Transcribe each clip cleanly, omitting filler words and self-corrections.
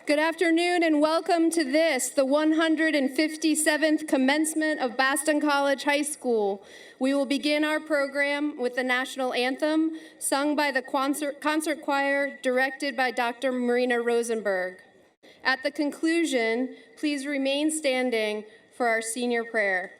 Good afternoon and welcome to this, the 157th Commencement of Baston College High School. We will begin our program with the National Anthem, sung by the concert choir, directed by Dr. Marina Rosenberg. At the conclusion, please remain standing for our senior prayer.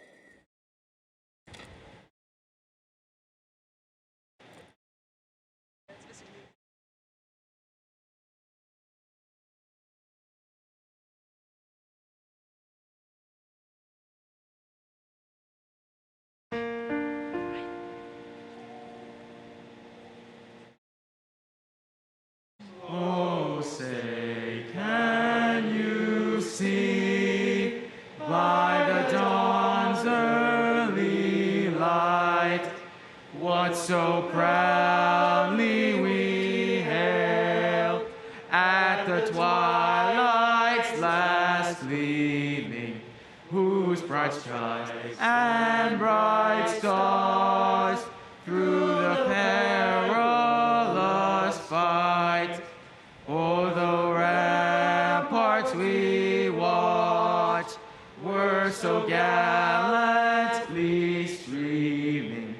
Oh, say, can you see by the dawn's early light what so proudly we hailed at the twilight's last gleaming, whose bright skies and bright stars through the perilous fight o'er the ramparts we watch were so gallantly streaming,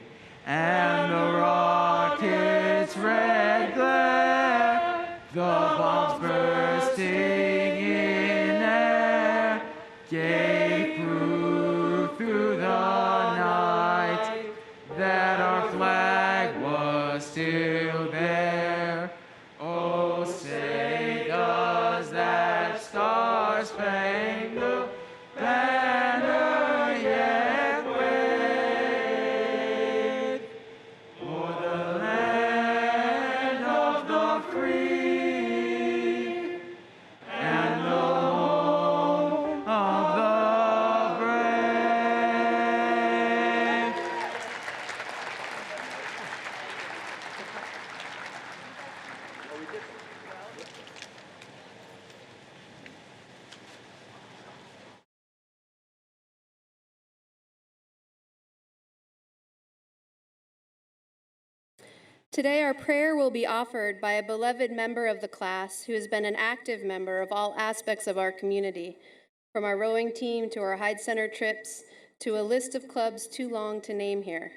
and the rocket's red glare, the bombs bursting in air, gave proof through the night that our flag was still there. Oh, say, does that star-spangled banner yet wave o'er the land of the free and the home of the brave? Today, our prayer will be offered by a beloved member of the class who has been an active member of all aspects of our community, from our rowing team to our Hyde Center trips to a list of clubs too long to name here.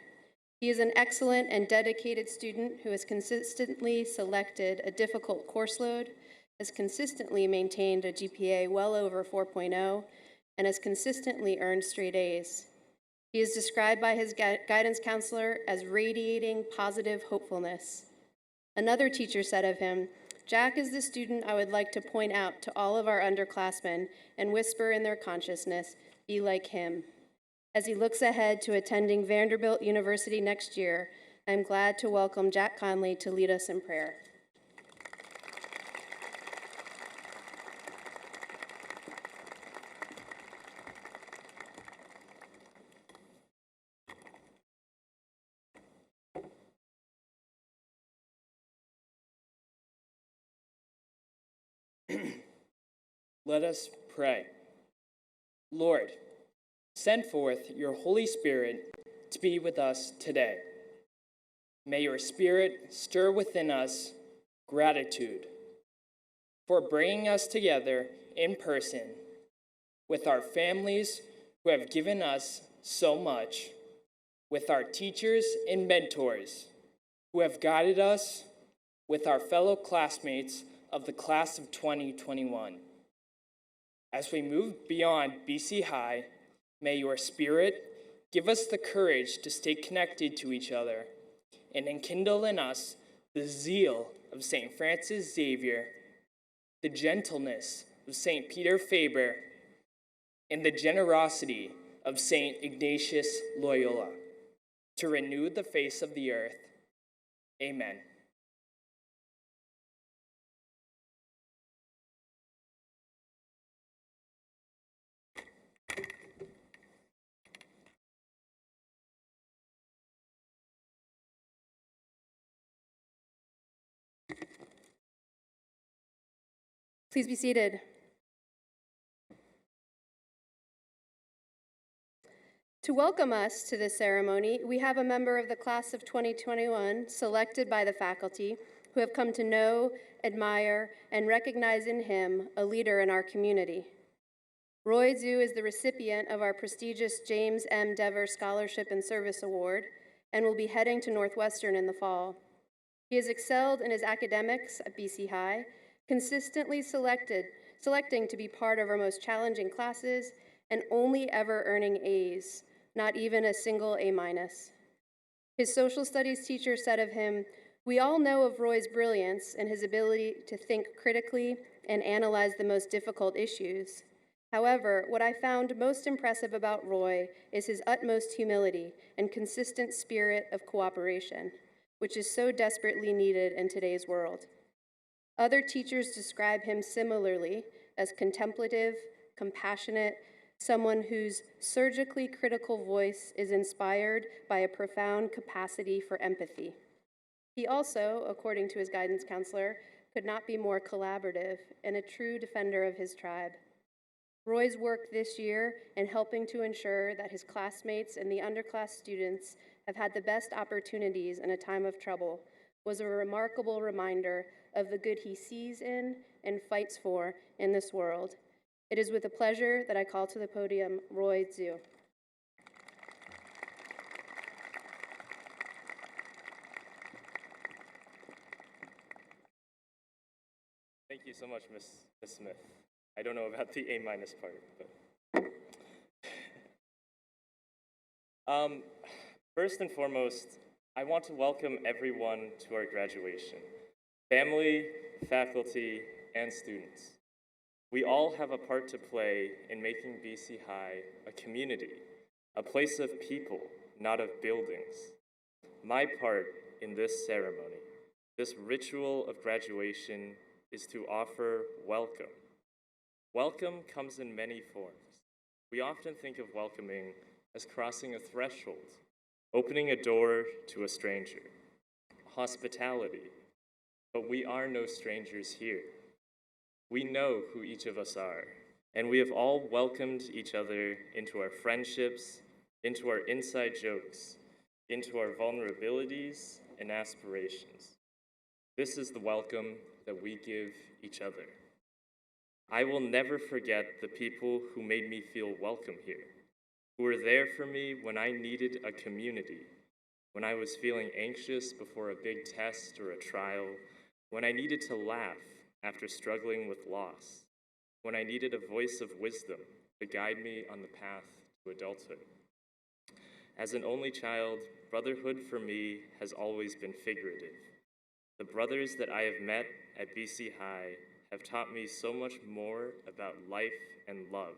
He is an excellent and dedicated student who has consistently selected a difficult course load, has consistently maintained a GPA well over 4.0, and has consistently earned straight A's. He is described by his guidance counselor as radiating positive hopefulness. Another teacher said of him, "Jack is the student I would like to point out to all of our underclassmen and whisper in their consciousness, be like him." As he looks ahead to attending Vanderbilt University next year, I'm glad to welcome Jack Conley to lead us in prayer. Let us pray. Lord, send forth your Holy Spirit to be with us today. May your Spirit stir within us gratitude for bringing us together in person with our families who have given us so much, with our teachers and mentors who have guided us, with our fellow classmates of the class of 2021. As we move beyond BC High, may your Spirit give us the courage to stay connected to each other and enkindle in us the zeal of St. Francis Xavier, the gentleness of St. Peter Faber, and the generosity of St. Ignatius Loyola, to renew the face of the earth. Amen. Please be seated. To welcome us to this ceremony, we have a member of the class of 2021 selected by the faculty who have come to know, admire, and recognize in him a leader in our community. Roy Zhu is the recipient of our prestigious James M. Dever Scholarship and Service Award and will be heading to Northwestern in the fall. He has excelled in his academics at BC High, consistently selecting to be part of our most challenging classes and only ever earning A's, not even a single A-. His social studies teacher said of him, "We all know of Roy's brilliance and his ability to think critically and analyze the most difficult issues. However, what I found most impressive about Roy is his utmost humility and consistent spirit of cooperation, which is so desperately needed in today's world." Other teachers describe him similarly as contemplative, compassionate, someone whose surgically critical voice is inspired by a profound capacity for empathy. He also, according to his guidance counselor, could not be more collaborative and a true defender of his tribe. Roy's work this year in helping to ensure that his classmates and the underclass students have had the best opportunities in a time of trouble was a remarkable reminder of the good he sees in and fights for in this world. It is with a pleasure that I call to the podium Roy Zhu. Thank you so much, Ms. Smith. I don't know about the A- part, but. First and foremost, I want to welcome everyone to our graduation. Family, faculty, and students. We all have a part to play in making BC High a community, a place of people, not of buildings. My part in this ceremony, this ritual of graduation, is to offer welcome. Welcome comes in many forms. We often think of welcoming as crossing a threshold, opening a door to a stranger, hospitality. But we are no strangers here. We know who each of us are, and we have all welcomed each other into our friendships, into our inside jokes, into our vulnerabilities and aspirations. This is the welcome that we give each other. I will never forget the people who made me feel welcome here, who were there for me when I needed a community, when I was feeling anxious before a big test or a trial, when I needed to laugh after struggling with loss, when I needed a voice of wisdom to guide me on the path to adulthood. As an only child, brotherhood for me has always been figurative. The brothers that I have met at BC High have taught me so much more about life and love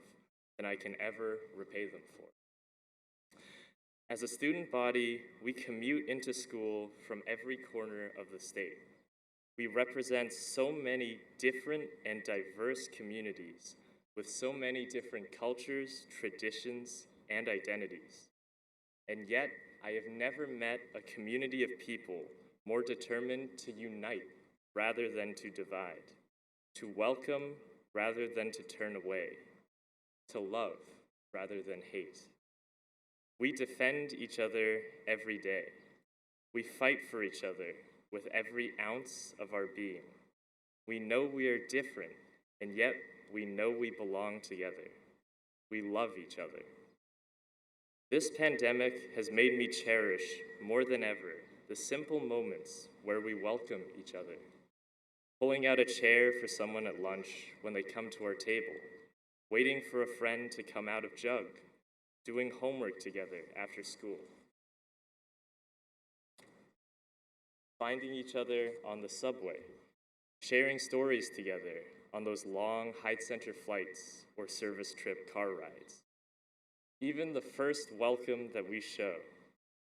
than I can ever repay them for. As a student body, we commute into school from every corner of the state. We represent so many different and diverse communities with so many different cultures, traditions, and identities. And yet, I have never met a community of people more determined to unite rather than to divide, to welcome rather than to turn away, to love rather than hate. We defend each other every day. We fight for each other with every ounce of our being. We know we are different, and yet we know we belong together. We love each other. This pandemic has made me cherish more than ever the simple moments where we welcome each other. Pulling out a chair for someone at lunch when they come to our table, waiting for a friend to come out of jug, doing homework together after school. Finding each other on the subway, sharing stories together on those long Hyde Center flights or service trip car rides. Even the first welcome that we show,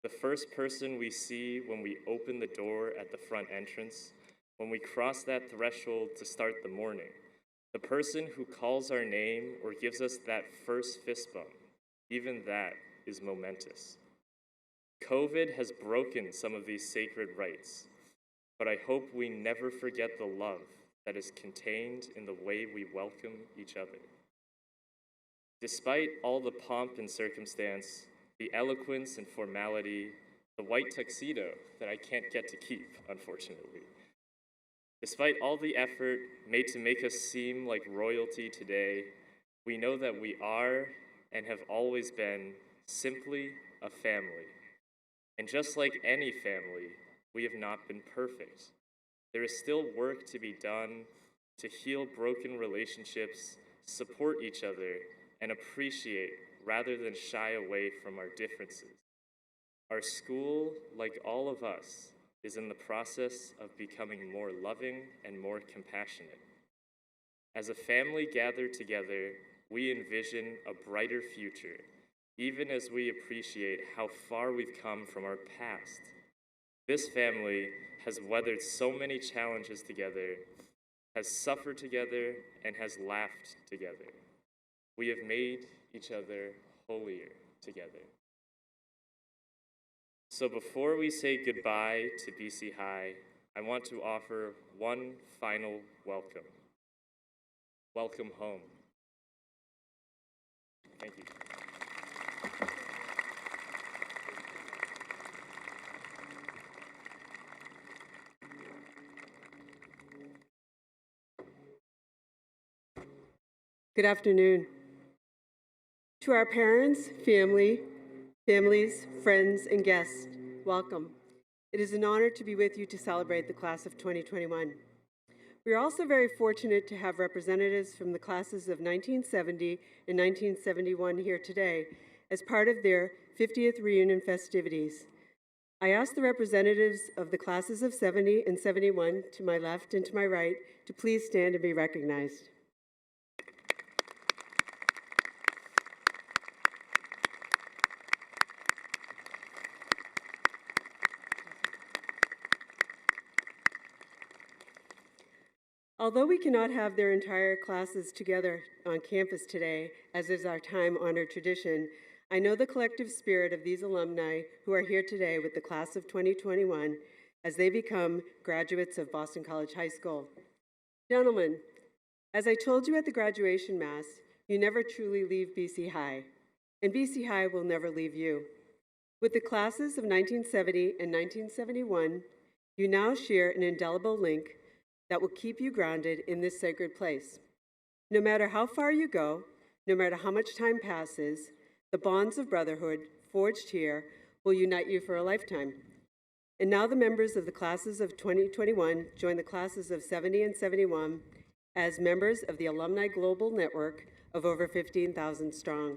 the first person we see when we open the door at the front entrance, when we cross that threshold to start the morning, the person who calls our name or gives us that first fist bump, even that is momentous. COVID has broken some of these sacred rites, but I hope we never forget the love that is contained in the way we welcome each other. Despite all the pomp and circumstance, the eloquence and formality, the white tuxedo that I can't get to keep, unfortunately, Despite all the effort made to make us seem like royalty today, we know that we are and have always been simply a family. And just like any family, we have not been perfect. There is still work to be done to heal broken relationships, support each other, and appreciate rather than shy away from our differences. Our school, like all of us, is in the process of becoming more loving and more compassionate. As a family gathered together, we envision a brighter future, even as we appreciate how far we've come from our past. This family has weathered so many challenges together, has suffered together, and has laughed together. We have made each other holier together. So before we say goodbye to BC High, I want to offer one final welcome. Welcome home. Thank you. Good afternoon. To our parents, families, friends, and guests, welcome. It is an honor to be with you to celebrate the class of 2021. We are also very fortunate to have representatives from the classes of 1970 and 1971 here today as part of their 50th reunion festivities. I ask the representatives of the classes of 70 and 71 to my left and to my right to please stand and be recognized. Although we cannot have their entire classes together on campus today, as is our time-honored tradition, I know the collective spirit of these alumni who are here today with the class of 2021 as they become graduates of Boston College High School. Gentlemen, as I told you at the graduation mass, you never truly leave BC High, and BC High will never leave you. With the classes of 1970 and 1971, you now share an indelible link that will keep you grounded in this sacred place. No matter how far you go, no matter how much time passes, the bonds of brotherhood forged here will unite you for a lifetime. And now the members of the classes of 2021 join the classes of 70 and 71 as members of the Alumni Global Network of over 15,000 strong.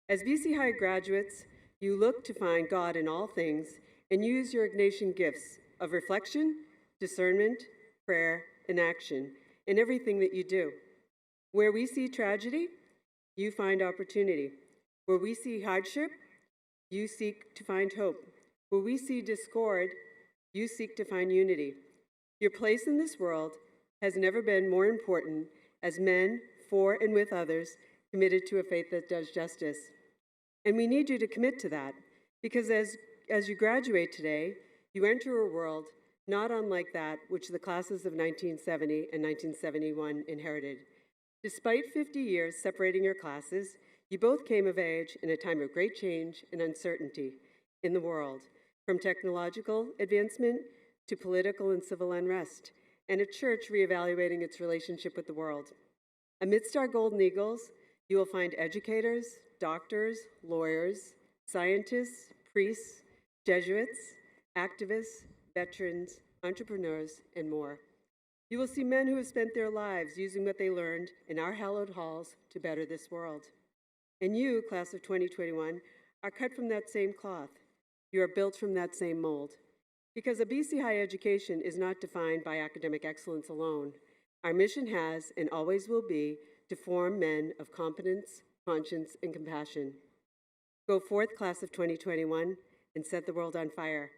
As BC High graduates, you look to find God in all things and use your Ignatian gifts of reflection, discernment, prayer, and action in everything that you do. Where we see tragedy, you find opportunity. Where we see hardship, you seek to find hope. Where we see discord, you seek to find unity. Your place in this world has never been more important as men, for and with others, committed to a faith that does justice. And we need you to commit to that, because as you graduate today, you enter a world not unlike that which the classes of 1970 and 1971 inherited. Despite 50 years separating your classes, you both came of age in a time of great change and uncertainty in the world, from technological advancement to political and civil unrest, and a church reevaluating its relationship with the world. Amidst our golden eagles, you will find educators, doctors, lawyers, scientists, priests, Jesuits, activists, veterans, entrepreneurs, and more. You will see men who have spent their lives using what they learned in our hallowed halls to better this world. And you, class of 2021, are cut from that same cloth. You are built from that same mold. Because a BC High education is not defined by academic excellence alone. Our mission has and always will be to form men of competence, conscience, and compassion. Go forth, class of 2021, and set the world on fire.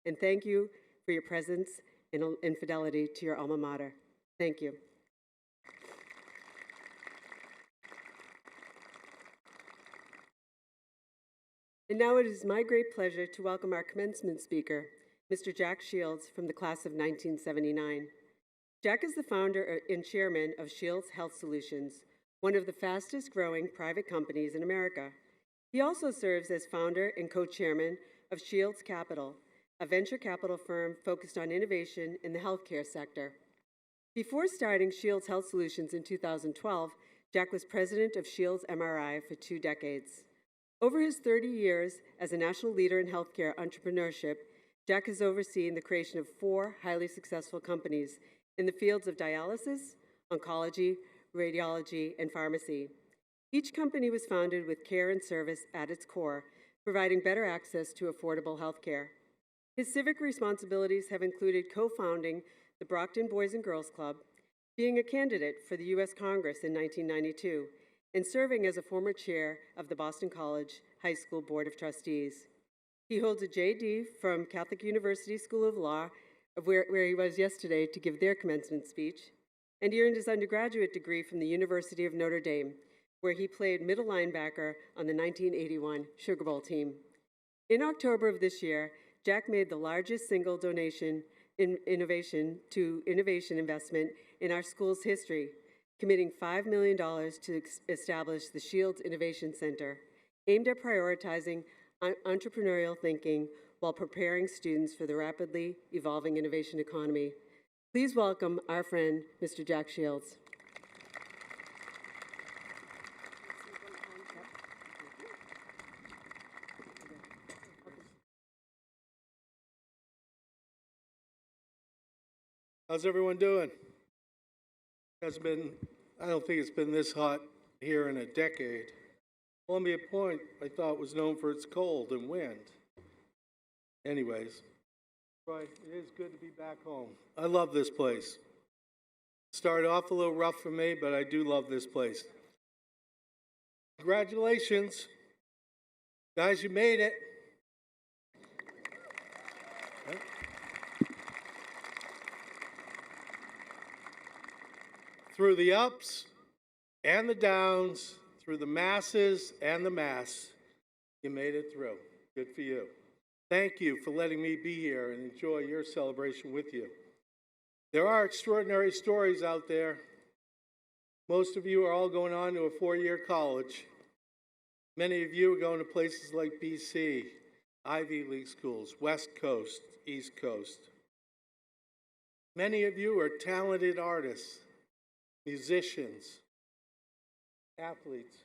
And thank you for your presence and fidelity to your alma mater. Thank you. And now it is my great pleasure to welcome our commencement speaker, Mr. Jack Shields from the class of 1979. Jack is the founder and chairman of Shields Health Solutions, one of the fastest growing private companies in America. He also serves as founder and co-chairman of Shields Capital, a venture capital firm focused on innovation in the healthcare sector. Before starting Shields Health Solutions in 2012, Jack was president of Shields MRI for 2 decades. Over his 30 years as a national leader in healthcare entrepreneurship, Jack has overseen the creation of 4 highly successful companies in the fields of dialysis, oncology, radiology, and pharmacy. Each company was founded with care and service at its core, providing better access to affordable healthcare. His civic responsibilities have included co-founding the Brockton Boys and Girls Club, being a candidate for the U.S. Congress in 1992, and serving as a former chair of the Boston College High School Board of Trustees. He holds a JD from Catholic University School of Law, where he was yesterday to give their commencement speech, and he earned his undergraduate degree from the University of Notre Dame, where he played middle linebacker on the 1981 Sugar Bowl team. In October of this year, Jack made the largest single donation in innovation investment in our school's history, committing $5 million to establish the Shields Innovation Center, aimed at prioritizing entrepreneurial thinking while preparing students for the rapidly evolving innovation economy. Please welcome our friend, Mr. Jack Shields. How's everyone doing? I don't think it's been this hot here in a decade. Columbia Point, I thought, was known for its cold and wind. Anyways, right, it is good to be back home. I love this place. Started off a little rough for me, but I do love this place. Congratulations. Guys, you made it. Through the ups and the downs, through the masses and the mass, you made it through. Good for you. Thank you for letting me be here and enjoy your celebration with you. There are extraordinary stories out there. Most of you are all going on to a 4-year college. Many of you are going to places like BC, Ivy League schools, West Coast, East Coast. Many of you are talented artists, musicians, athletes.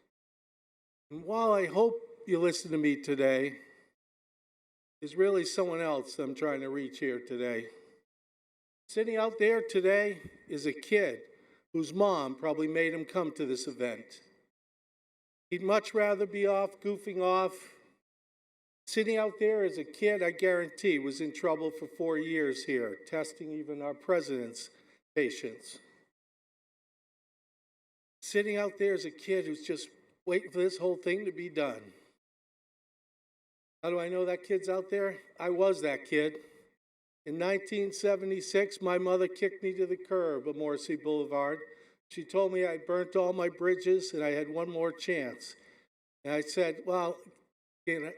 And while I hope you listen to me today, there's really someone else I'm trying to reach here today. Sitting out there today is a kid whose mom probably made him come to this event. He'd much rather be off goofing off. Sitting out there is a kid I guarantee was in trouble for 4 years here, testing even our president's patience. Sitting out there is a kid who's just waiting for this whole thing to be done. How do I know that kid's out there? I was that kid. In 1976, my mother kicked me to the curb of Morrissey Boulevard. She told me I burnt all my bridges and I had one more chance. And I said, well, do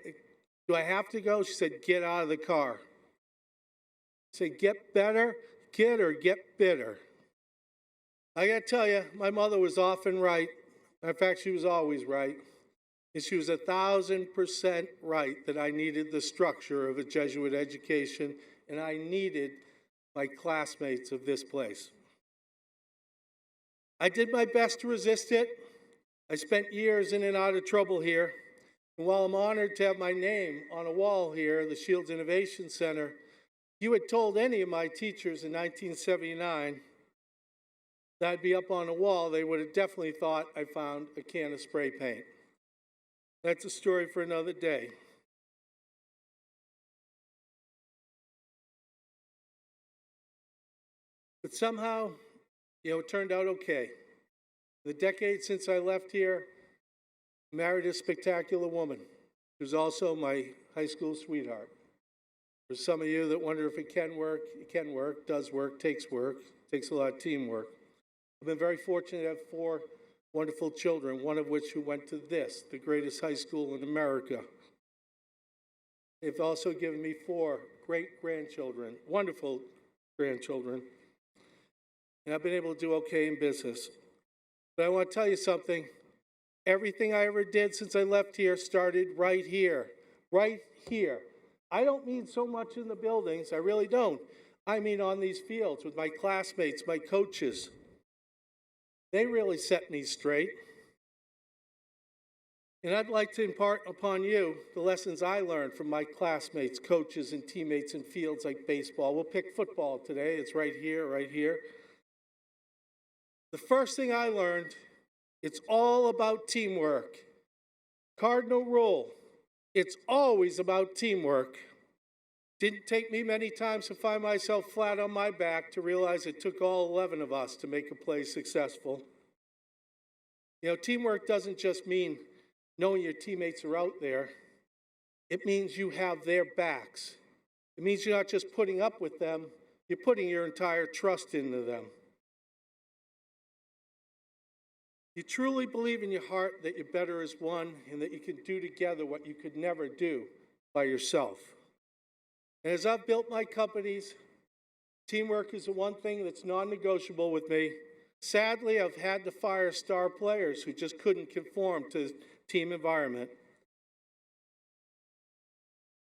I have to go? She said, get out of the car. I said, get better, kid, or get bitter? I gotta tell you, my mother was often right. In fact, she was always right. And she was 1,000% right that I needed the structure of a Jesuit education, and I needed my classmates of this place. I did my best to resist it. I spent years in and out of trouble here. And while I'm honored to have my name on a wall here, the Shields Innovation Center, if you had told any of my teachers in 1979 that I'd be up on a wall, they would have definitely thought I found a can of spray paint. That's a story for another day. But somehow, it turned out okay. The decade since I left here, I married a spectacular woman who's also my high school sweetheart. For some of you that wonder if it can work, does work, takes a lot of teamwork. I've been very fortunate to have 4 wonderful children, one of which who went to the greatest high school in America. They've also given me 4 great grandchildren, wonderful grandchildren, and I've been able to do okay in business. But I want to tell you something. Everything I ever did since I left here started right here, right here. I don't mean so much in the buildings, I really don't. I mean on these fields with my classmates, my coaches. They really set me straight. And I'd like to impart upon you the lessons I learned from my classmates, coaches, and teammates in fields like baseball. We'll pick football today. It's right here, right here. The first thing I learned, it's all about teamwork. Cardinal rule, it's always about teamwork. Didn't take me many times to find myself flat on my back to realize it took all 11 of us to make a play successful. You know, teamwork doesn't just mean knowing your teammates are out there. It means you have their backs. It means you're not just putting up with them, you're putting your entire trust into them. You truly believe in your heart that you're better as one and that you can do together what you could never do by yourself. And as I've built my companies, teamwork is the one thing that's non-negotiable with me. Sadly, I've had to fire star players who just couldn't conform to team environment.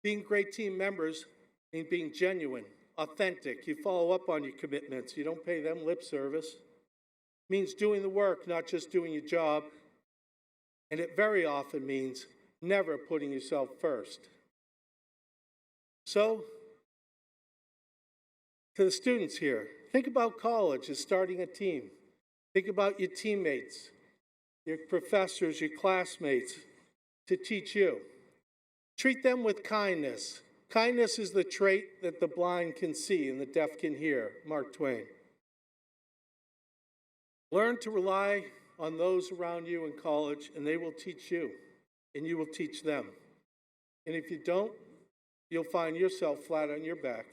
Being great team members means being genuine, authentic. You follow up on your commitments. You don't pay them lip service. It means doing the work, not just doing your job. And it very often means never putting yourself first. So, to the students here, think about college as starting a team. Think about your teammates, your professors, your classmates to teach you. Treat them with kindness. Kindness is the trait that the blind can see and the deaf can hear, Mark Twain. Learn to rely on those around you in college, and they will teach you, and you will teach them. And if you don't, you'll find yourself flat on your back.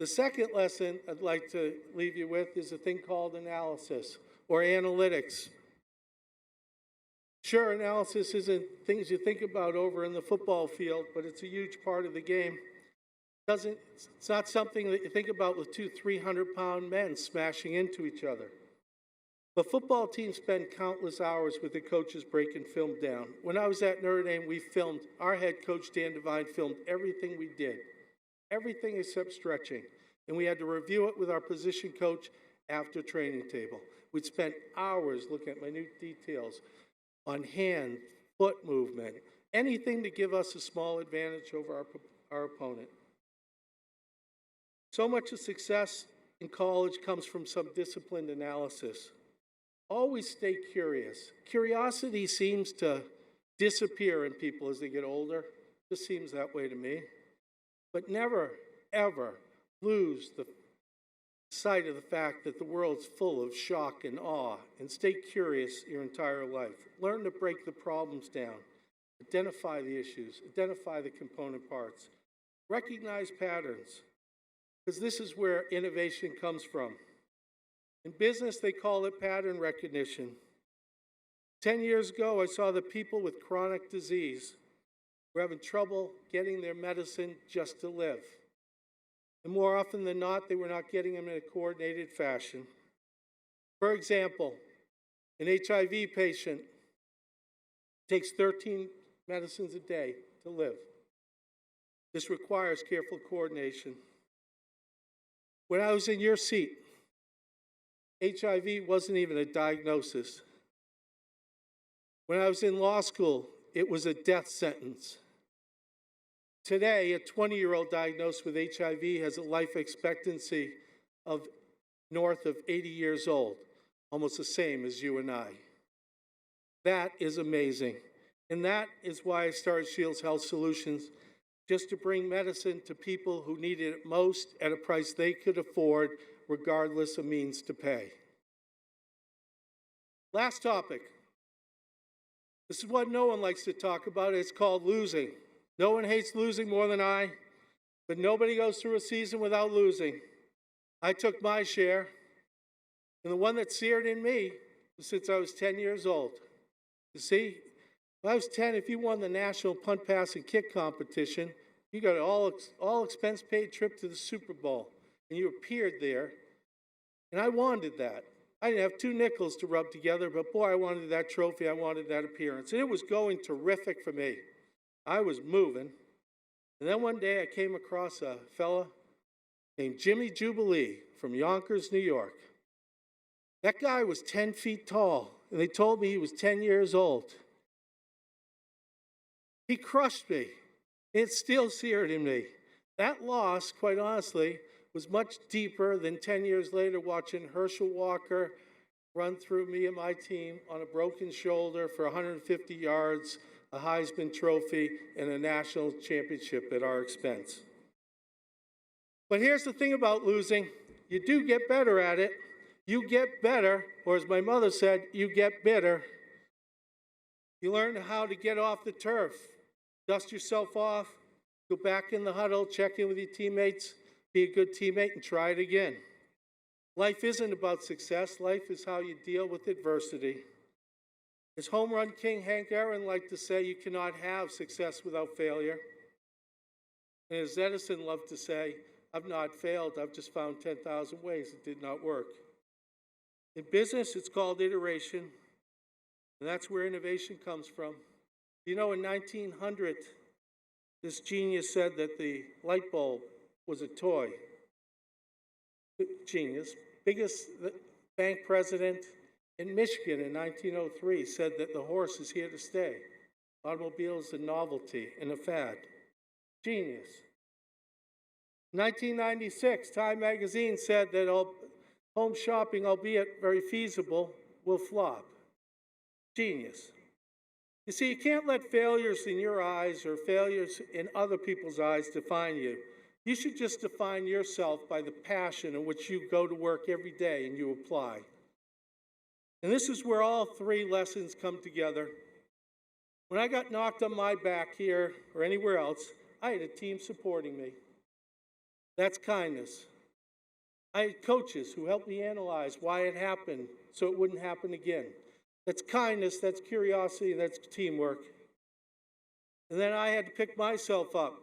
The second lesson I'd like to leave you with is a thing called analysis or analytics. Sure, analysis isn't things you think about over in the football field, but it's a huge part of the game. It's not something that you think about with 300-pound men smashing into each other. But football teams spend countless hours with the coaches breaking film down. When I was at Notre Dame, our head coach, Dan Devine, filmed everything we did. Everything except stretching. And we had to review it with our position coach after training table. We'd spent hours looking at minute details on hand, foot movement, anything to give us a small advantage over our opponent. So much of success in college comes from some disciplined analysis. Always stay curious. Curiosity seems to disappear in people as they get older. Just seems that way to me. But never, ever lose the sight of the fact that the world's full of shock and awe, and stay curious your entire life. Learn to break the problems down. Identify the issues. Identify the component parts. Recognize patterns, because this is where innovation comes from. In business, they call it pattern recognition. 10 years ago, I saw that people with chronic disease were having trouble getting their medicine just to live. And more often than not, they were not getting them in a coordinated fashion. For example, an HIV patient takes 13 medicines a day to live. This requires careful coordination. When I was in your seat, HIV wasn't even a diagnosis. When I was in law school, it was a death sentence. Today, a 20-year-old diagnosed with HIV has a life expectancy of north of 80 years old, almost the same as you and I. That is amazing. And that is why I started Shields Health Solutions, just to bring medicine to people who needed it most at a price they could afford, regardless of means to pay. Last topic. This is what no one likes to talk about. It's called losing. No one hates losing more than I, but nobody goes through a season without losing. I took my share, and the one that seared in me was since I was 10 years old. You see, when I was 10, if you won the national punt, pass, and kick competition, you got an all expense paid trip to the Super Bowl, and you appeared there, and I wanted that. I didn't have 2 nickels to rub together, but boy, I wanted that trophy, I wanted that appearance, and it was going terrific for me. I was moving, and then one day I came across a fella named Jimmy Jubilee from Yonkers, New York. That guy was 10 feet tall, and they told me he was 10 years old. He crushed me. It's still seared in me. That loss, quite honestly, was much deeper than 10 years later watching Herschel Walker run through me and my team on a broken shoulder for 150 yards, a Heisman Trophy, and a national championship at our expense. But here's the thing about losing. You do get better at it. You get better, or as my mother said, you get bitter. You learn how to get off the turf, dust yourself off, go back in the huddle, check in with your teammates, be a good teammate, and try it again. Life isn't about success. Life is how you deal with adversity. As home run king Hank Aaron liked to say, you cannot have success without failure. And as Edison loved to say, I've not failed, I've just found 10,000 ways it did not work. In business, it's called iteration, and that's where innovation comes from. You know, in 1900, this genius said that the light bulb was a toy. Genius. Biggest bank president in Michigan in 1903 said that the horse is here to stay. Automobile is a novelty and a fad. Genius. 1996, Time magazine said that home shopping, albeit very feasible, will flop. Genius. You see, you can't let failures in your eyes or failures in other people's eyes define you. You should just define yourself by the passion in which you go to work every day and you apply. And this is where all three lessons come together. When I got knocked on my back here or anywhere else, I had a team supporting me. That's kindness. I had coaches who helped me analyze why it happened so it wouldn't happen again. That's kindness, that's curiosity, that's teamwork. And then I had to pick myself up,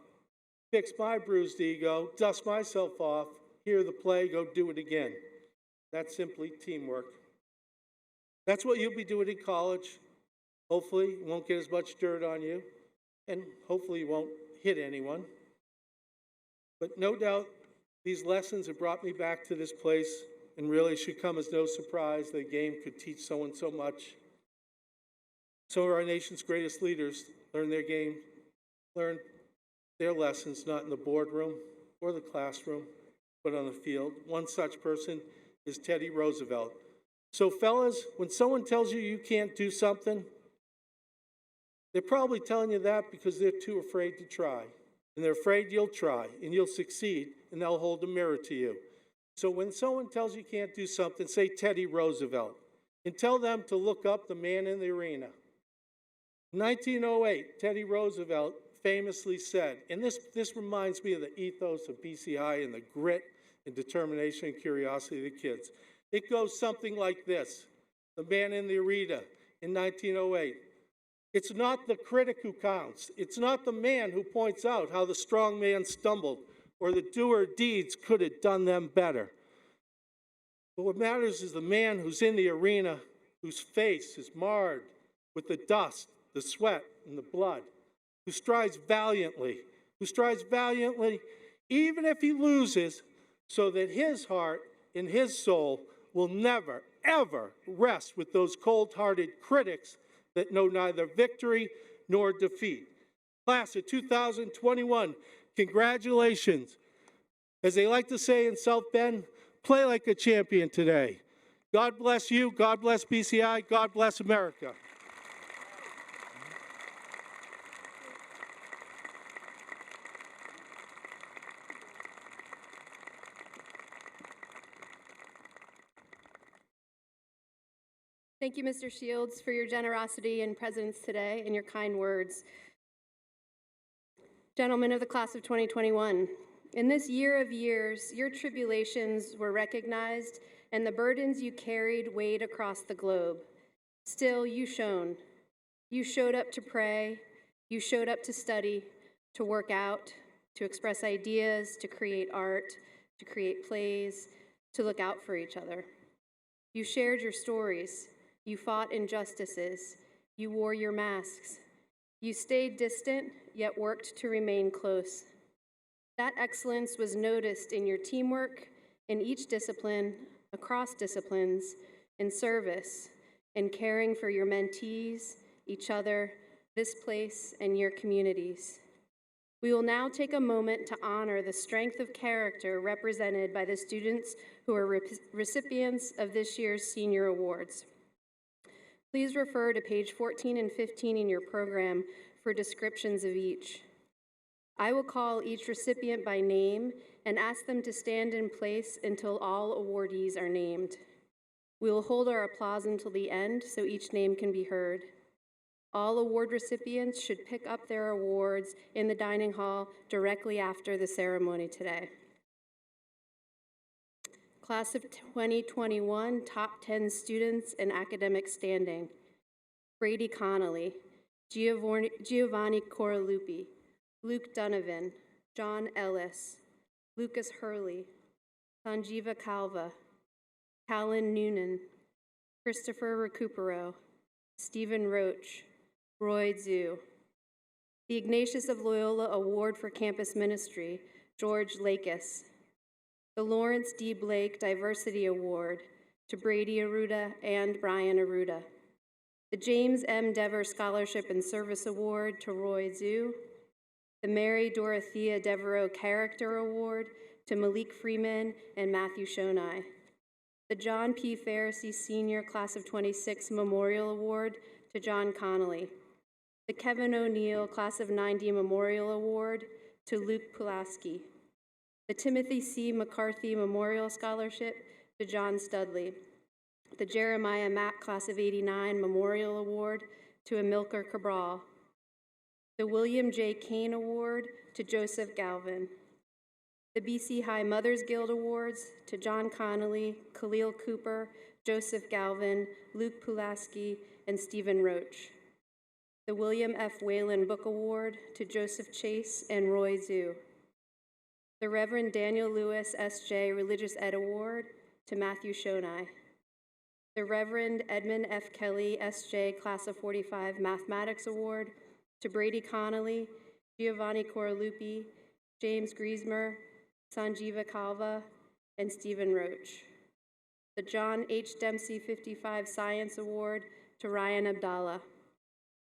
fix my bruised ego, dust myself off, hear the play, go do it again. That's simply teamwork. That's what you'll be doing in college. Hopefully you won't get as much dirt on you, and hopefully you won't hit anyone. But no doubt these lessons have brought me back to this place, and really should come as no surprise that a game could teach someone so much. Some of our nation's greatest leaders learned their lessons not in the boardroom or the classroom, but on the field. One such person is Teddy Roosevelt. So fellas, when someone tells you you can't do something, they're probably telling you that because they're too afraid to try. And they're afraid you'll try and you'll succeed and they'll hold a mirror to you. So when someone tells you can't do something, say Teddy Roosevelt and tell them to look up the man in the arena. In 1908, Teddy Roosevelt famously said, and this reminds me of the ethos of BCI and the grit and determination and curiosity of the kids. It goes something like this, the man in the arena in 1908. It's not the critic who counts. It's not the man who points out how the strong man stumbled or the doer deeds could have done them better. But what matters is the man who's in the arena, whose face is marred with the dust, the sweat, and the blood, who strives valiantly even if he loses, so that his heart and his soul will never, ever rest with those cold-hearted critics that know neither victory nor defeat. Class of 2021, congratulations. As they like to say in South Bend, play like a champion today. God bless you, God bless BCI, God bless America. Thank you, Mr. Shields, for your generosity and presence today and your kind words. Gentlemen of the class of 2021, in this year of years, your tribulations were recognized and the burdens you carried weighed across the globe. Still, you shone. You showed up to pray. You showed up to study, to work out, to express ideas, to create art, to create plays, to look out for each other. You shared your stories. You fought injustices. You wore your masks. You stayed distant, yet worked to remain close. That excellence was noticed in your teamwork, in each discipline, across disciplines, in service, in caring for your mentees, each other, this place, and your communities. We will now take a moment to honor the strength of character represented by the students who are recipients of this year's senior awards. Please refer to page 14 and 15 in your program for descriptions of each. I will call each recipient by name and ask them to stand in place until all awardees are named. We will hold our applause until the end so each name can be heard. All award recipients should pick up their awards in the dining hall directly after the ceremony today. Class of 2021, top 10 students in academic standing. Brady Connolly, Giovanni Coralupi, Luke Donovan, John Ellis, Lucas Hurley, Sanjiva Calva, Callan Noonan, Christopher Recupero, Stephen Roach, Roy Zhu. The Ignatius of Loyola Award for Campus Ministry, George Lakis. The Lawrence D. Blake Diversity Award to Brady Arruda and Brian Arruda. The James M. Dever Scholarship and Service Award to Roy Zhu. The Mary Dorothea Devereaux Character Award to Malik Freeman and Matthew Shonai. The John P. Pharisee Senior Class of 26 Memorial Award to John Connolly. The Kevin O'Neill Class of 90 Memorial Award to Luke Pulaski. The Timothy C. McCarthy Memorial Scholarship to John Studley. The Jeremiah Mack Class of 89 Memorial Award to Amilcar Cabral. The William J. Kane Award to Joseph Galvin. The BC High Mothers Guild Awards to John Connolly, Khalil Cooper, Joseph Galvin, Luke Pulaski, and Stephen Roach. The William F. Whalen Book Award to Joseph Chase and Roy Zhu. The Reverend Daniel Lewis, S.J. Religious Ed Award to Matthew Shonai. The Reverend Edmund F. Kelly, S.J. Class of 45 Mathematics Award to Brady Connolly, Giovanni Coralupi, James Griesmer, Sanjiva Calva, and Stephen Roach. The John H. Dempsey 55 Science Award to Ryan Abdallah.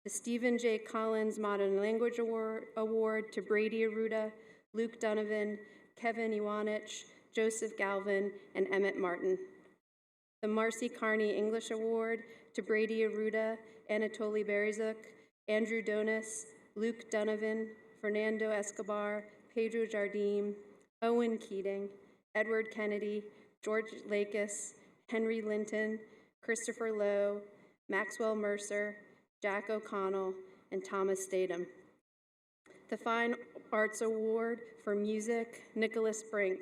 The Stephen J. Collins Modern Language Award to Brady Arruda, Luke Donovan, Kevin Iwanich, Joseph Galvin, and Emmett Martin. The Marcy Carney English Award to Brady Arruda, Anatoly Berizuk, Andrew Donis, Luke Donovan, Fernando Escobar, Pedro Jardim, Owen Keating, Edward Kennedy, George Lakis, Henry Linton, Christopher Lowe, Maxwell Mercer, Jack O'Connell, and Thomas Statham. The Fine Arts Award for Music, Nicholas Brink.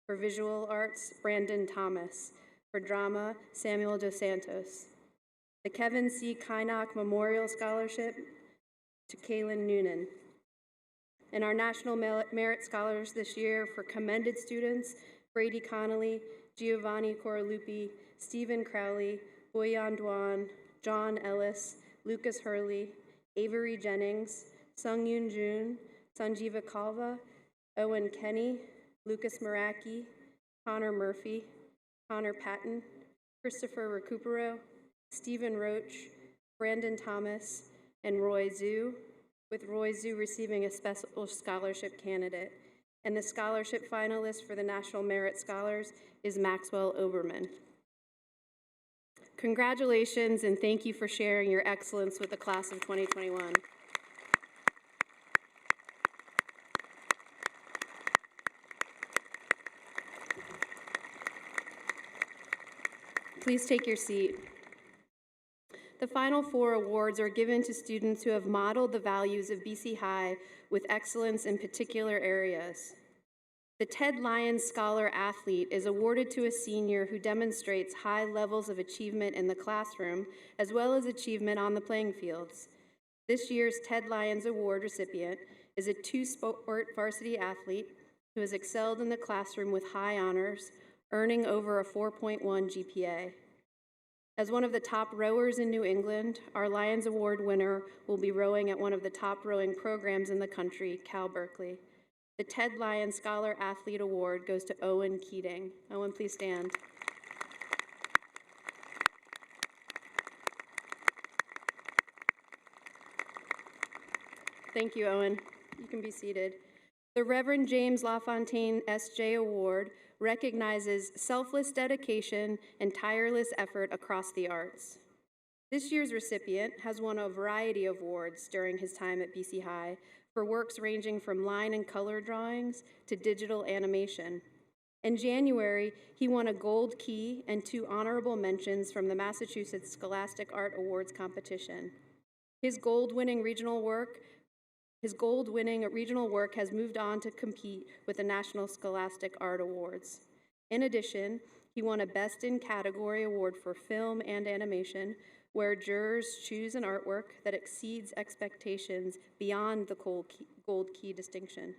For Visual Arts, Brandon Thomas. For Drama, Samuel Dos Santos. The Kevin C. Kynock Memorial Scholarship to Kaylin Noonan. And our National Merit Scholars this year for commended students, Brady Connolly, Giovanni Coralupi, Stephen Crowley, Boyan Dwan, John Ellis, Lucas Hurley, Avery Jennings, Sung Yoon Jun, Sanjiva Kalva, Owen Kenny, Lucas Maraki, Connor Murphy, Connor Patton, Christopher Recupero, Stephen Roach, Brandon Thomas, and Roy Zhu, with Roy Zhu receiving a special scholarship candidate. And the scholarship finalist for the National Merit Scholars is Maxwell Oberman. Congratulations and thank you for sharing your excellence with the class of 2021. Please take your seat. The final 4 awards are given to students who have modeled the values of BC High with excellence in particular areas. The Ted Lyons Scholar Athlete is awarded to a senior who demonstrates high levels of achievement in the classroom, as well as achievement on the playing fields. This year's Ted Lyons Award recipient is a 2-sport varsity athlete who has excelled in the classroom with high honors, earning over a 4.1 GPA. As one of the top rowers in New England, our Lyons Award winner will be rowing at one of the top rowing programs in the country, Cal Berkeley. The Ted Lyon Scholar Athlete Award goes to Owen Keating. Owen, please stand. Thank you, Owen. You can be seated. The Reverend James LaFontaine S.J. Award recognizes selfless dedication and tireless effort across the arts. This year's recipient has won a variety of awards during his time at BC High for works ranging from line and color drawings to digital animation. In January, he won a Gold Key and 2 honorable mentions from the Massachusetts Scholastic Art Awards competition. His gold-winning regional work has moved on to compete with the National Scholastic Art Awards. In addition, he won a Best in Category award for film and animation, where jurors choose an artwork that exceeds expectations beyond the Gold Key distinction.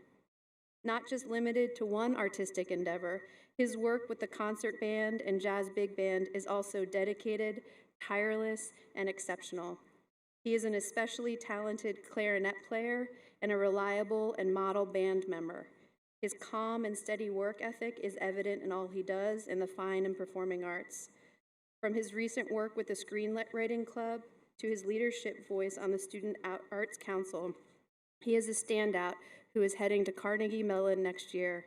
Not just limited to one artistic endeavor, his work with the concert band and jazz big band is also dedicated, tireless, and exceptional. He is an especially talented clarinet player and a reliable and model band member. His calm and steady work ethic is evident in all he does in the fine and performing arts. From his recent work with the Screenwriting Club to his leadership voice on the Student Arts Council, he is a standout who is heading to Carnegie Mellon next year.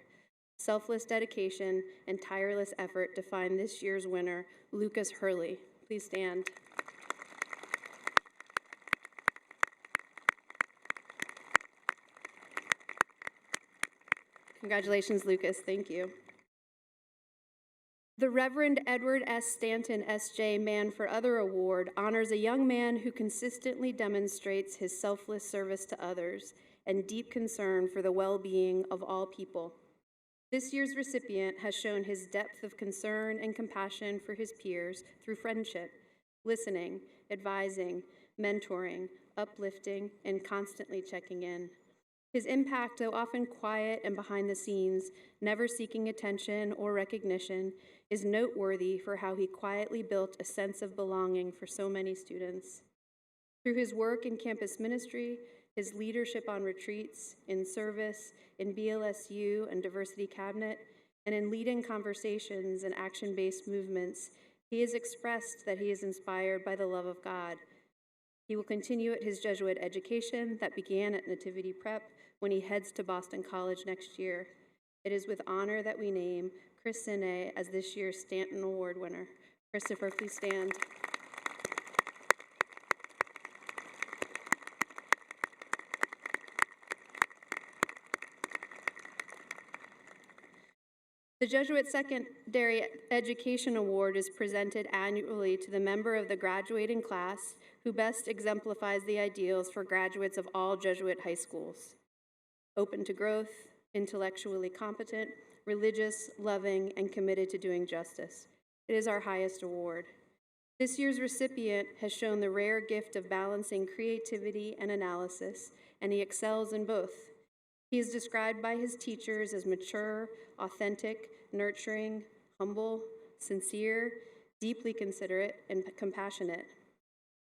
Selfless dedication and tireless effort define this year's winner, Lucas Hurley. Please stand. Congratulations, Lucas. Thank you. The Reverend Edward S. Stanton S.J. Man for Other Award honors a young man who consistently demonstrates his selfless service to others and deep concern for the well-being of all people. This year's recipient has shown his depth of concern and compassion for his peers through friendship, listening, advising, mentoring, uplifting, and constantly checking in. His impact, though often quiet and behind the scenes, never seeking attention or recognition, is noteworthy for how he quietly built a sense of belonging for so many students. Through his work in campus ministry, his leadership on retreats, in service, in BLSU and Diversity Cabinet, and in leading conversations and action-based movements, he has expressed that he is inspired by the love of God. He will continue at his Jesuit education that began at Nativity Prep when he heads to Boston College next year. It is with honor that we name Chris Sine as this year's Stanton Award winner. Christopher, please stand. The Jesuit Secondary Education Award is presented annually to the member of the graduating class who best exemplifies the ideals for graduates of all Jesuit high schools. Open to growth, intellectually competent, religious, loving, and committed to doing justice. It is our highest award. This year's recipient has shown the rare gift of balancing creativity and analysis, and he excels in both. He is described by his teachers as mature, authentic, nurturing, humble, sincere, deeply considerate, and compassionate.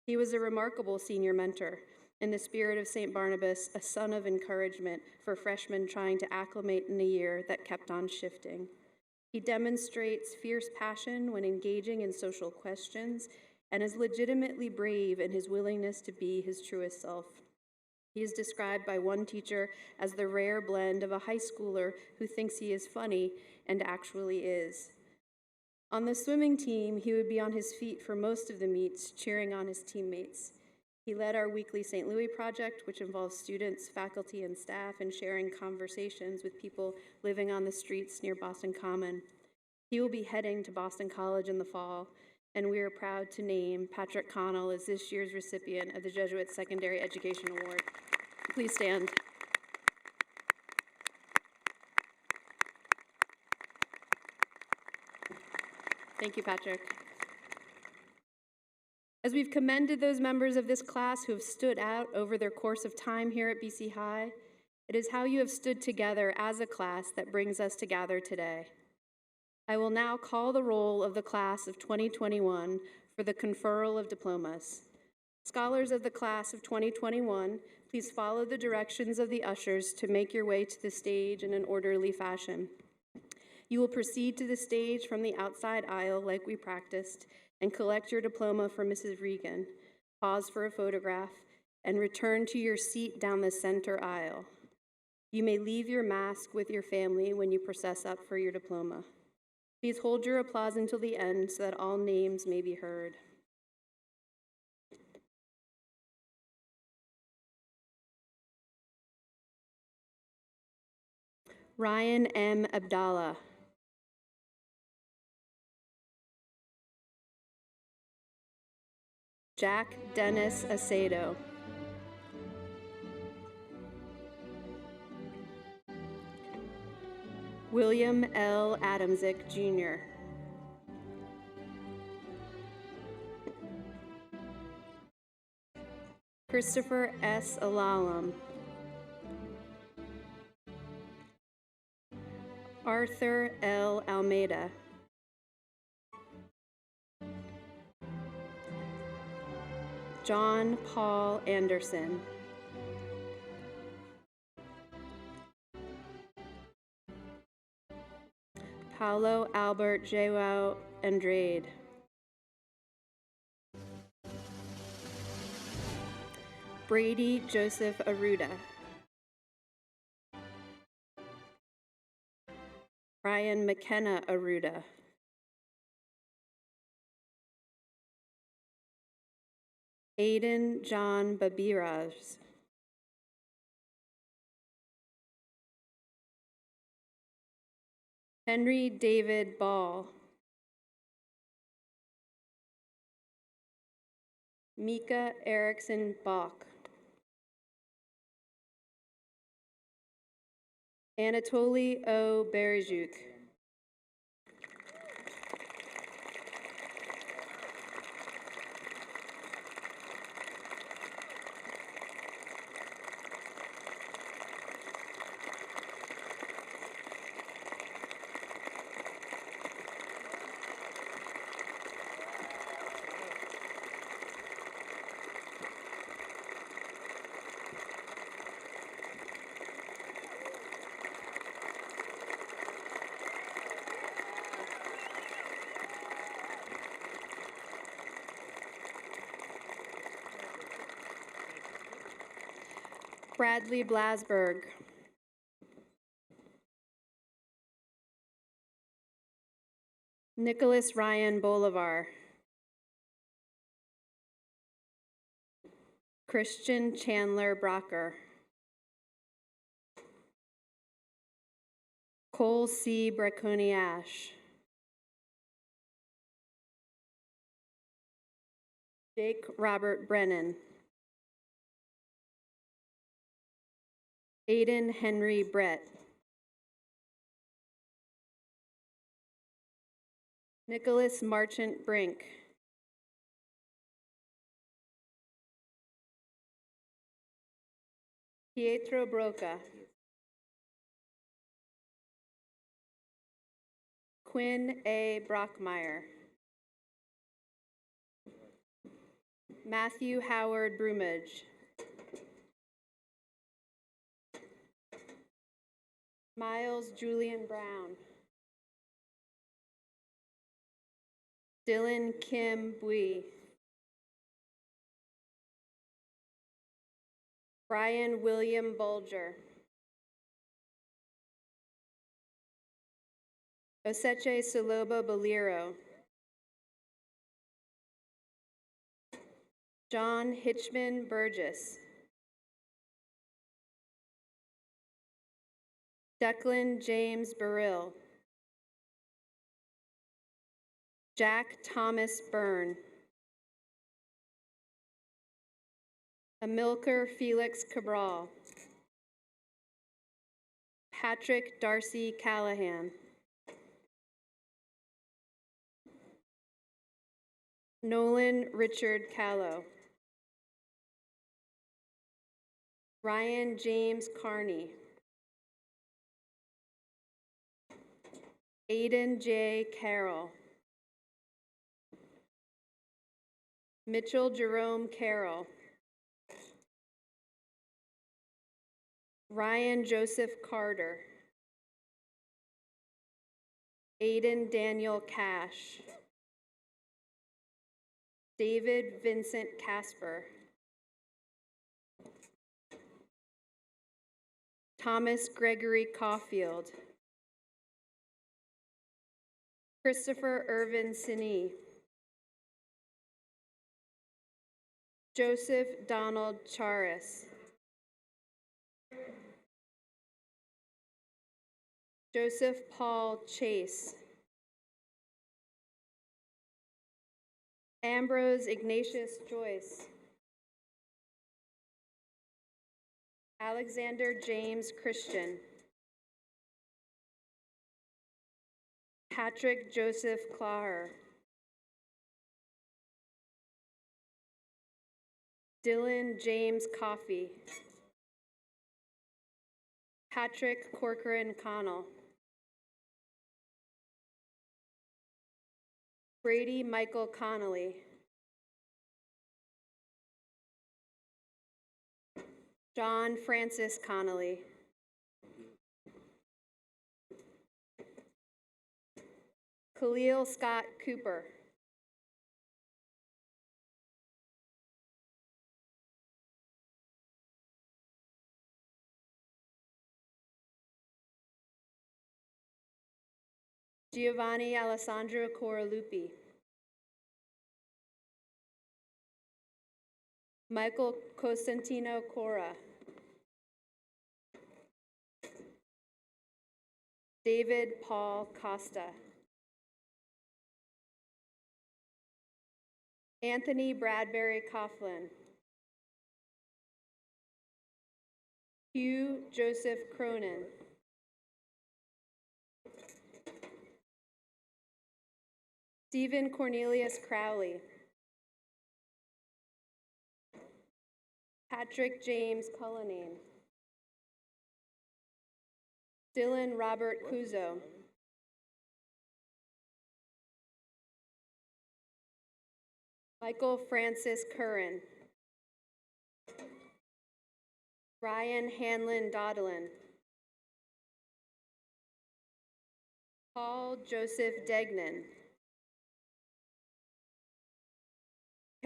He was a remarkable senior mentor, in the spirit of St. Barnabas, a son of encouragement for freshmen trying to acclimate in a year that kept on shifting. He demonstrates fierce passion when engaging in social questions and is legitimately brave in his willingness to be his truest self. He is described by one teacher as the rare blend of a high schooler who thinks he is funny and actually is. On the swimming team, he would be on his feet for most of the meets, cheering on his teammates. He led our weekly St. Louis project, which involves students, faculty, and staff in sharing conversations with people living on the streets near Boston Common. He will be heading to Boston College in the fall, and we are proud to name Patrick Connell as this year's recipient of the Jesuit Secondary Education Award. Please stand. Thank you, Patrick. As we've commended those members of this class who have stood out over their course of time here at BC High, it is how you have stood together as a class that brings us together today. I will now call the roll of the class of 2021 for the Conferral of Diplomas. Scholars of the class of 2021, please follow the directions of the ushers to make your way to the stage in an orderly fashion. You will proceed to the stage from the outside aisle like we practiced and collect your diploma from Mrs. Regan. Pause for a photograph and return to your seat down the center aisle. You may leave your mask with your family when you process up for your diploma. Please hold your applause until the end so that all names may be heard. Ryan M. Abdallah. Jack Dennis Acedo. William L. Adamczyk, Jr. Christopher S. Alalam. Arthur L. Almeida. John Paul Anderson. Paulo Albert Joao Andrade. Brady Joseph Arruda. Ryan McKenna Arruda. Aiden John Babiraz. Henry David Ball. Mika Erickson Bach. Anatoly O. Berezhuk. Bradley Blasberg. Nicholas Ryan Bolivar. Christian Chandler Brocker. Cole C. Braconiash. Jake Robert Brennan. Aiden Henry Brett. Nicholas Marchant Brink. Pietro Broca. Quinn A. Brockmeyer. Matthew Howard Brumage. Miles Julian Brown. Dylan Kim Bui. Brian William Bulger. Oseche Saloba Boliro. John Hitchman Burgess. Declan James Burrill. Jack Thomas Byrne. Amilcar Felix Cabral. Patrick Darcy Callahan. Nolan Richard Callow. Ryan James Carney. Aiden J. Carroll. Mitchell Jerome Carroll. Ryan Joseph Carter. Aiden Daniel Cash. David Vincent Casper. Thomas Gregory Caulfield. Christopher Irvin Sinee. Joseph Donald Charis. Joseph Paul Chase. Ambrose Ignatius Joyce. Alexander James Christian. Patrick Joseph Claher. Dylan James Coffey. Patrick Corcoran Connell. Brady Michael Connolly. John Francis Connolly. Khalil Scott Cooper. Giovanni Alessandro Coralupi. Michael Costantino Cora. David Paul Costa. Anthony Bradbury Coughlin. Hugh Joseph Cronin. Stephen Cornelius Crowley. Patrick James Cullinane. Dylan Robert Kuzo. Michael Francis Curran. Ryan Hanlon Dodlin. Paul Joseph Degnan.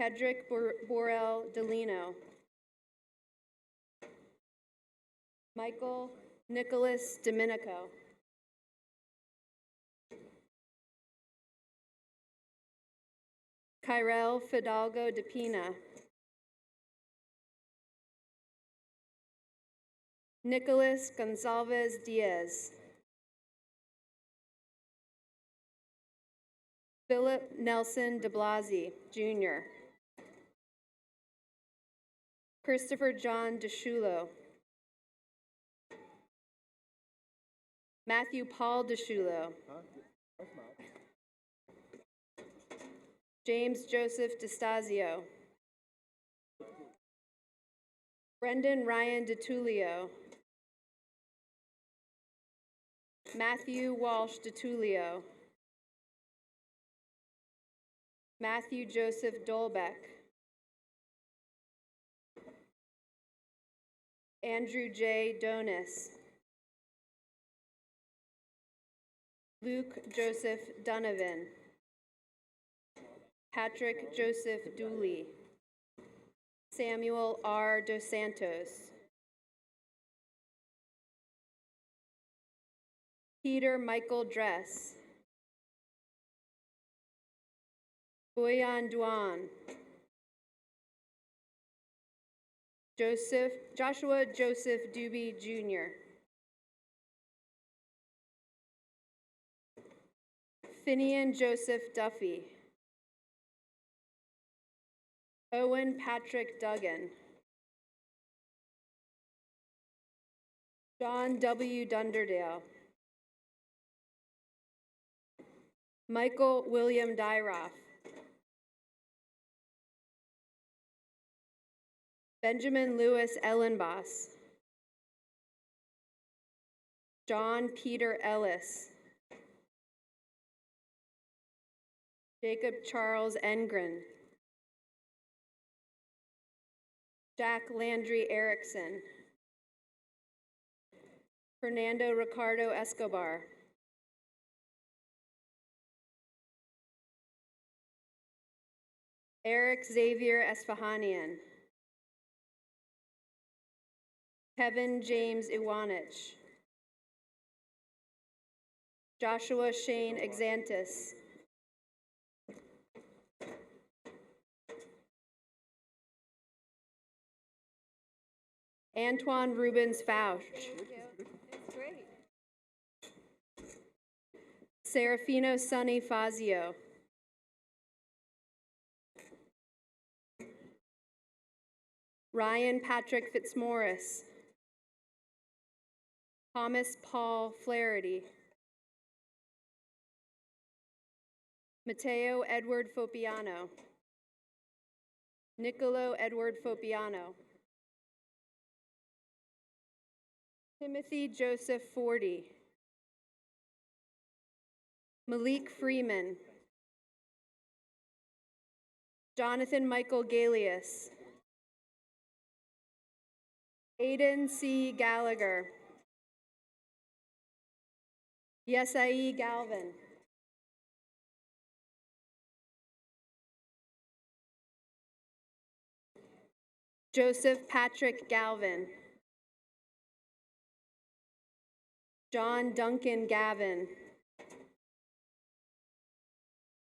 Kedrick Borel Delino. Michael Nicholas Domenico. Kyrell Fidalgo de Pina. Nicholas Gonzalez Diaz. Philip Nelson de Blasi, Jr. Christopher John DeShulo. Matthew Paul DeShulo. James Joseph DeStasio. Brendan Ryan DeTulio. Matthew Walsh DeTulio. Matthew Joseph Dolbeck. Andrew J. Donis. Luke Joseph Donovan. Patrick Joseph Dooley. Samuel R. Dos Santos. Peter Michael Dress. Boyan Duan. Joshua Joseph Doobie, Jr. Finian Joseph Duffy. Owen Patrick Duggan. John W. Dunderdale. Michael William Dyroff. Benjamin Lewis Ellenboss. John Peter Ellis. Jacob Charles Engren. Jack Landry Erickson. Fernando Ricardo Escobar. Eric Xavier Esfahanian. Kevin James Iwanich. Joshua Shane Exantis. Antoine Rubens Fauch. That's great. Serafino Sonny Fazio. Ryan Patrick Fitzmaurice. Thomas Paul Flaherty. Matteo Edward Fopiano. Nicolo Edward Fopiano. Timothy Joseph Fordy. Malik Freeman. Jonathan Michael Galius. Aiden C. Gallagher. Yesai Galvin. Joseph Patrick Galvin. John Duncan Gavin.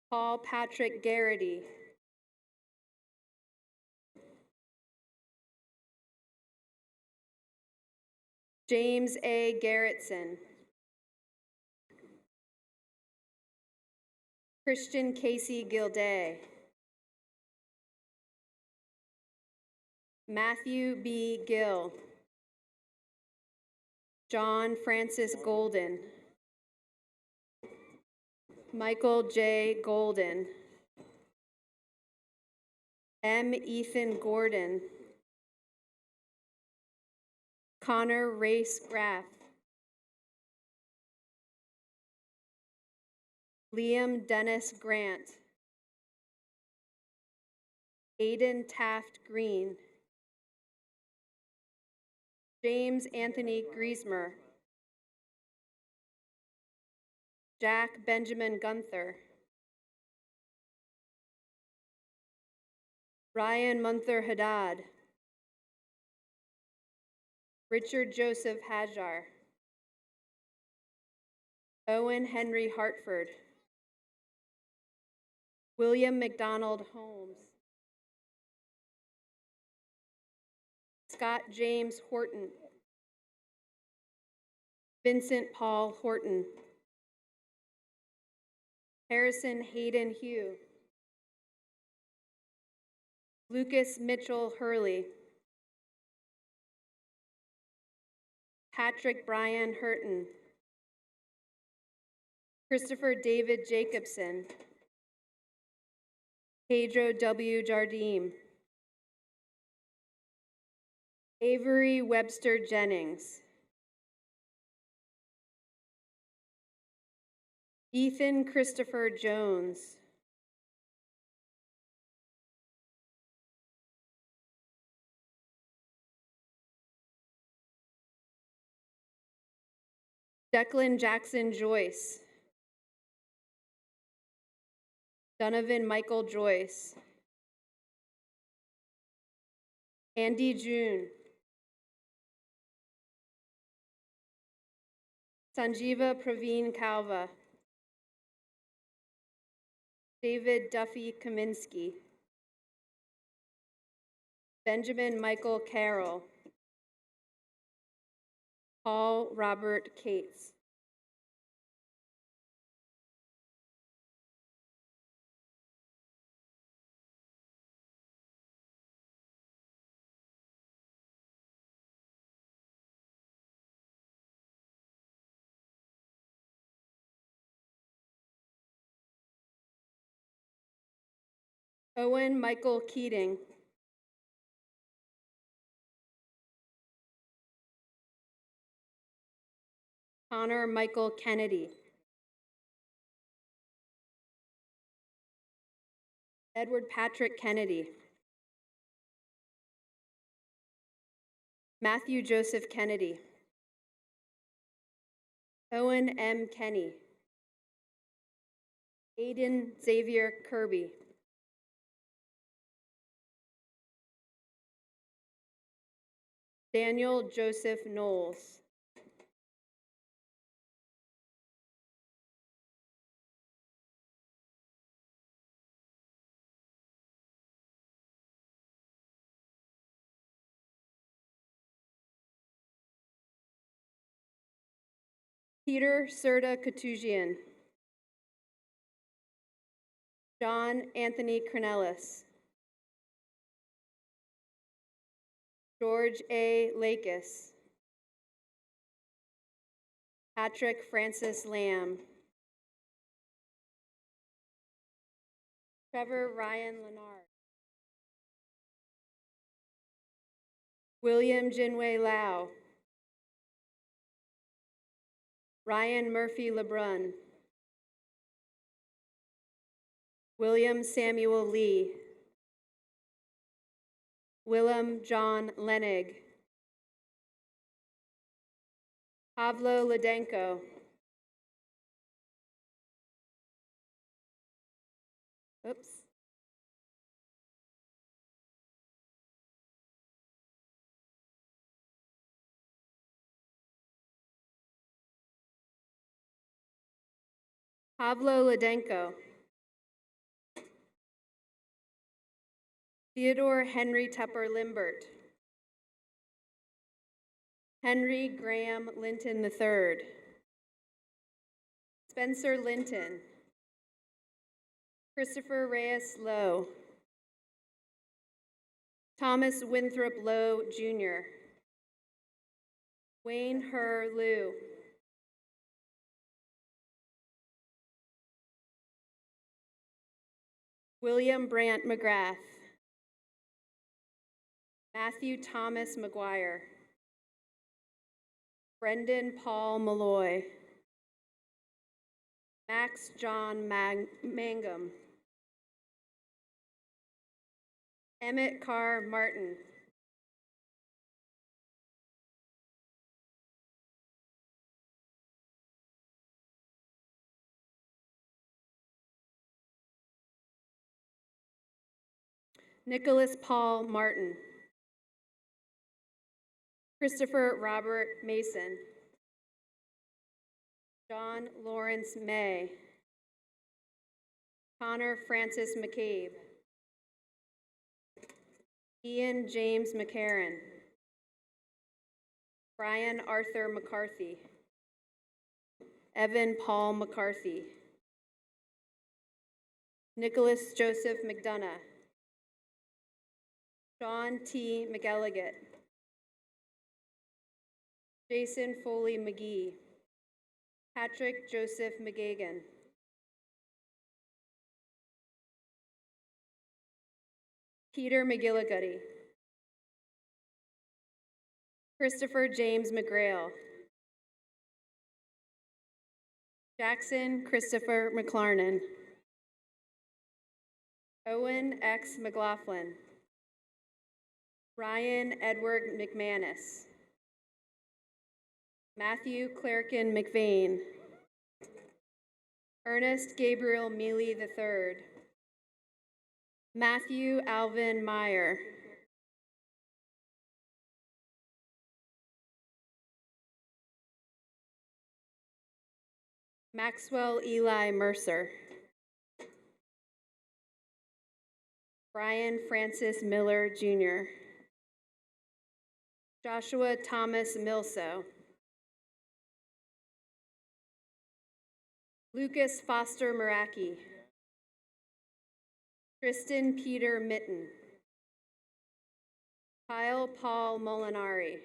Paul Patrick Garrity. James A. Garrettson. Christian Casey Gilday. Matthew B. Gill. John Francis Golden. Michael J. Golden. M. Ethan Gordon. Connor Race Graff. Liam Dennis Grant. Aiden Taft Green. James Anthony Griesmer. Jack Benjamin Gunther. Ryan Munther Haddad. Richard Joseph Hajar. Owen Henry Hartford. William McDonald Holmes. Scott James Horton. Vincent Paul Horton. Harrison Hayden Hugh. Lucas Mitchell Hurley. Patrick Brian Hurton. Christopher David Jacobson. Pedro W. Jardim. Avery Webster Jennings. Ethan Christopher Jones. Declan Jackson Joyce. Donovan Michael Joyce. Andy June. Sanjeeva Praveen Kalva. David Duffy Kaminsky. Benjamin Michael Carroll. Paul Robert Cates. Owen Michael Keating. Connor Michael Kennedy. Edward Patrick Kennedy. Matthew Joseph Kennedy. Owen M. Kenny. Aiden Xavier Kirby. Daniel Joseph Knowles. Peter Serta Katujian. John Anthony Cornelis. George A. Lakis. Patrick Francis Lamb. Trevor Ryan Leonard. William Jinwei Lau. Ryan Murphy Lebrun. William Samuel Lee. Willem John Lenig. Pavlo Ledenko. Oops. Pavlo Ledenko. Theodore Henry Tepper Limbert. Henry Graham Linton III. Spencer Linton. Christopher Reyes Lowe. Thomas Winthrop Lowe, Jr. Wayne Herr Liu. William Brant McGrath. Matthew Thomas McGuire. Brendan Paul Malloy. Max John Mangum. Emmett Carr Martin. Nicholas Paul Martin. Christopher Robert Mason. John Lawrence May. Connor Francis McCabe. Ian James McCarran. Brian Arthur McCarthy. Evan Paul McCarthy. Nicholas Joseph McDonough. Sean T. McElligott. Jason Foley McGee. Patrick Joseph McGagan. Peter McGillicuddy. Christopher James McGrail. Jackson Christopher McLarnon. Owen X. McLaughlin. Ryan Edward McManus. Matthew Clerkin McVeigh. Ernest Gabriel Mealy III. Matthew Alvin Meyer. Maxwell Eli Mercer. Brian Francis Miller, Jr. Joshua Thomas Milso. Lucas Foster Meraki. Tristan Peter Mitten. Kyle Paul Molinari.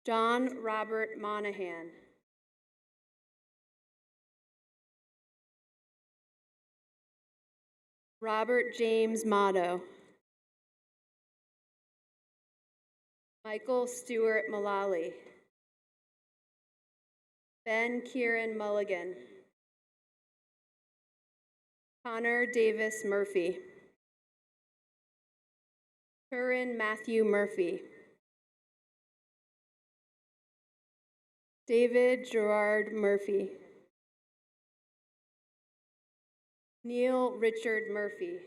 John Robert Monahan. Robert James Motto. Michael Stewart Mullally. Ben Kieran Mulligan. Connor Davis Murphy. Turin Matthew Murphy. David Gerard Murphy. Neil Richard Murphy.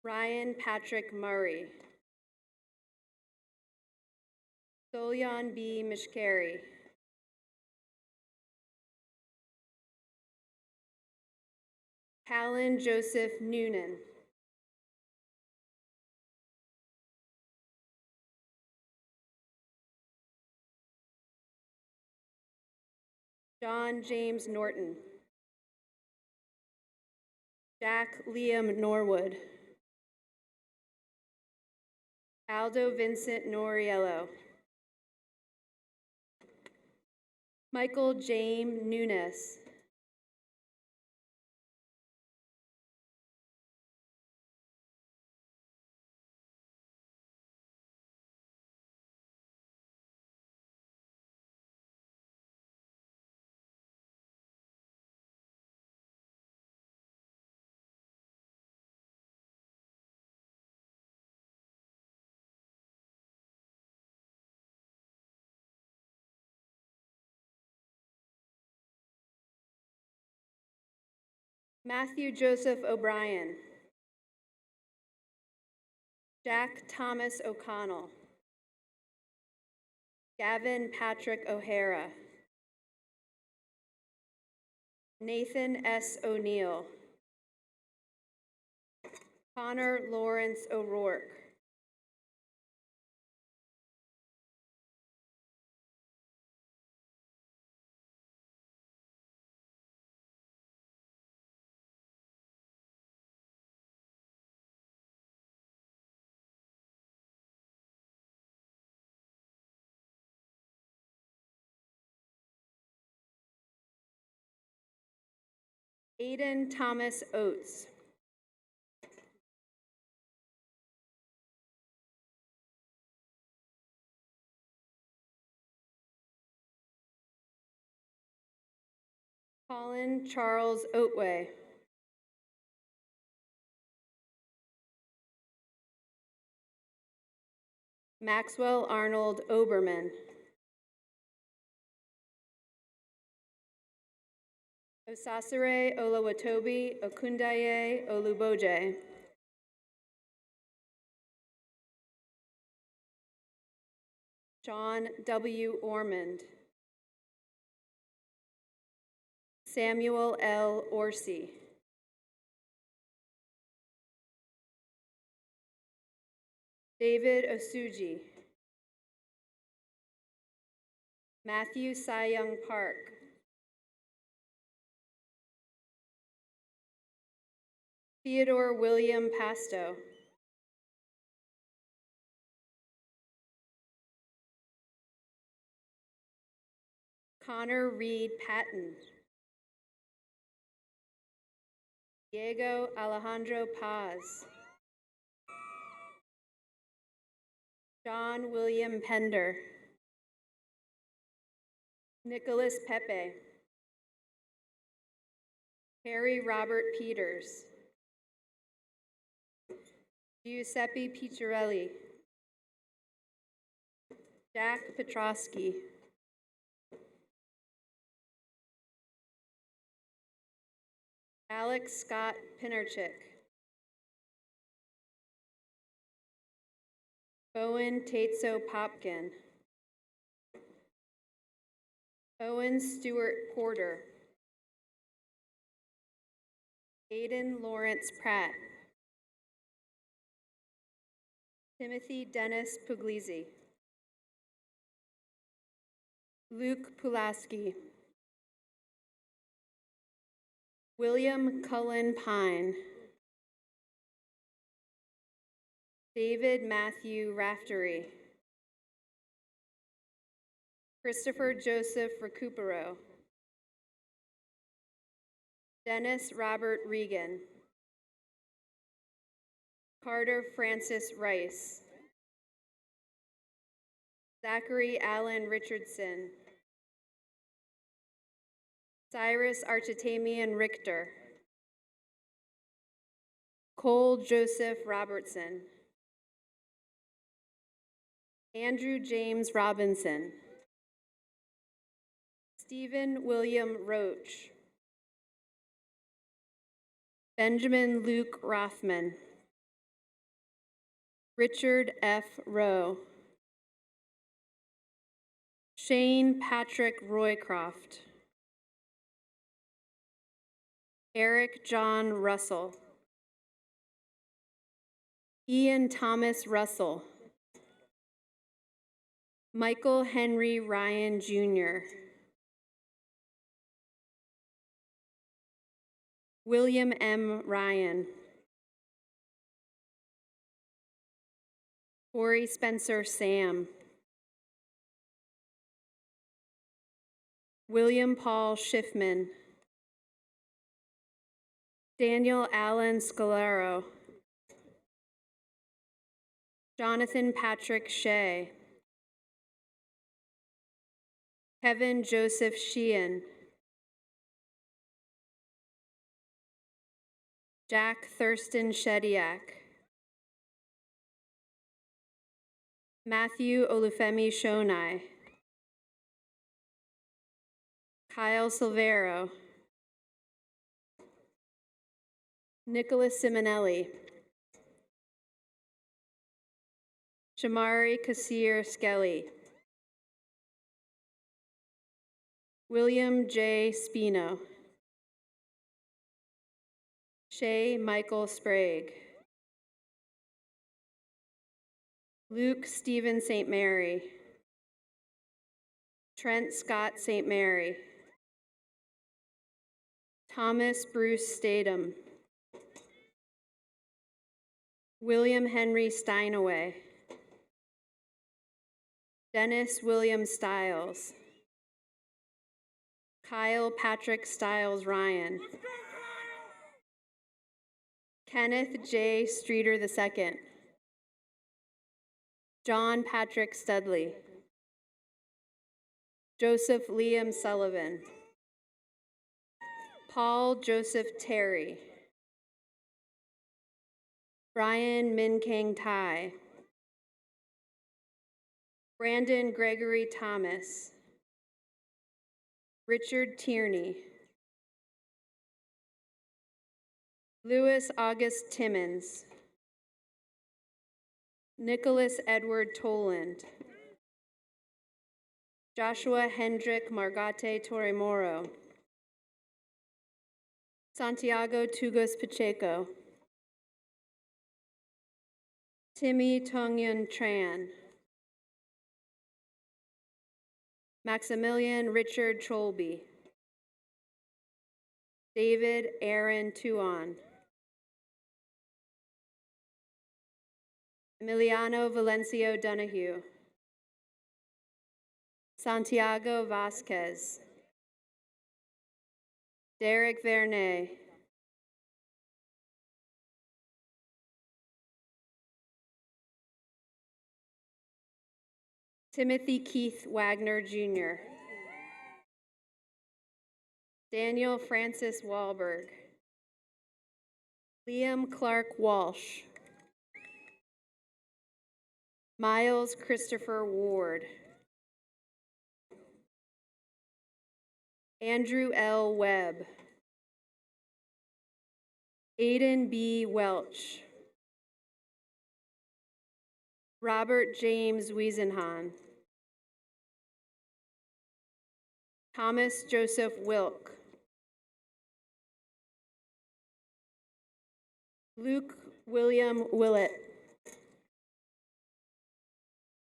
Ryan Patrick Murray. Solyan B. Mishkari. Callan Joseph Noonan. John James Norton. Jack Liam Norwood. Aldo Vincent Noriello. Michael James Nunes. Matthew Joseph O'Brien. Jack Thomas O'Connell. Gavin Patrick O'Hara. Nathan S. O'Neill. Connor Lawrence O'Rourke. Aidan Thomas Oates. Colin Charles Oatway. Maxwell Arnold Oberman. Osasere Olowatobi Okundaye Oluboje. John W. Ormond. Samuel L. Orsi. David Osuji. Matthew Cy-Young Park. Theodore William Pasto. Connor Reed Patton. Diego Alejandro Paz. John William Pender. Nicholas Pepe. Harry Robert Peters. Giuseppe Picciarelli. Jack Petrosky. Alex Scott Pinarchik. Owen Tateso Popkin. Owen Stewart Porter. Aidan Lawrence Pratt. Timothy Dennis Puglisi. Luke Pulaski. William Cullen Pine. David Matthew Raftery. Christopher Joseph Recupero. Dennis Robert Regan. Carter Francis Rice. Zachary Allen Richardson. Cyrus Architamian Richter. Cole Joseph Robertson. Andrew James Robinson. Stephen William Roach. Benjamin Luke Rothman. Richard F. Rowe. Shane Patrick Roycroft. Eric John Russell. Ian Thomas Russell. Michael Henry Ryan Jr. William M. Ryan. Corey Spencer Sam. William Paul Schiffman. Daniel Allen Scalero. Jonathan Patrick Shea. Kevin Joseph Sheehan. Jack Thurston Shediak. Matthew Olufemi Shonai. Kyle Silvero. Nicholas Simonelli. Shamari Kassir Skelly. William J. Spino. Shay Michael Sprague. Luke Stephen St. Mary. Trent Scott St. Mary. Thomas Bruce Statham. William Henry Steinaway. Dennis William Stiles. Kyle Patrick Stiles Ryan. Kenneth J. Streeter II. John Patrick Studley. Joseph Liam Sullivan. Paul Joseph Terry. Brian Min Kang Tai. Brandon Gregory Thomas. Richard Tierney. Louis August Timmons. Nicholas Edward Toland. Joshua Hendrick Margate Torremoro. Santiago Tugos Pacheco. Timmy Tongyun Tran. Maximilian Richard Cholby. David Aaron Tuon. Emiliano Valencio Donahue. Santiago Vasquez. Derek Vernet. Timothy Keith Wagner Jr. Daniel Francis Wahlberg. Liam Clark Walsh. Miles Christopher Ward. Andrew L. Webb. Aiden B. Welch. Robert James Wiesenhahn. Thomas Joseph Wilk. Luke William Willett.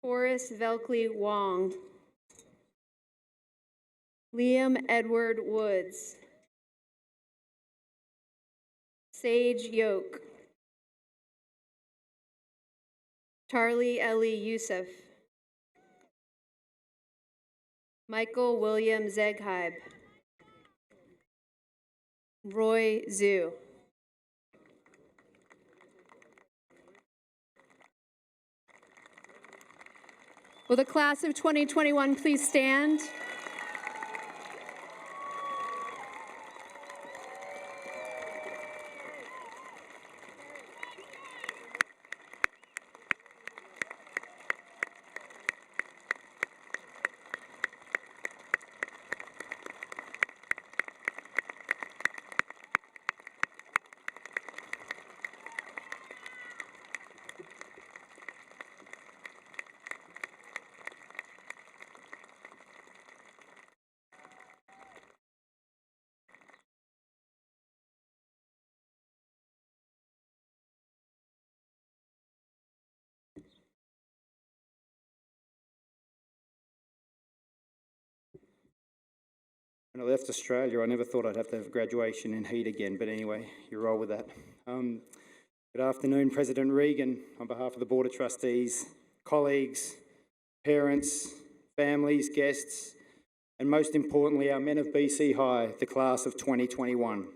Forrest Velkley Wong. Liam Edward Woods. Sage Yoke. Charlie Ellie Youssef. Michael William Zegheib. Roy Zhu. Will the class of 2021 please stand? When I left Australia, I never thought I'd have to have graduation in heat again, but anyway, you roll with that. Good afternoon, President Regan, on behalf of the Board of Trustees, colleagues, parents, families, guests, and most importantly, our men of BC High, the class of 2021.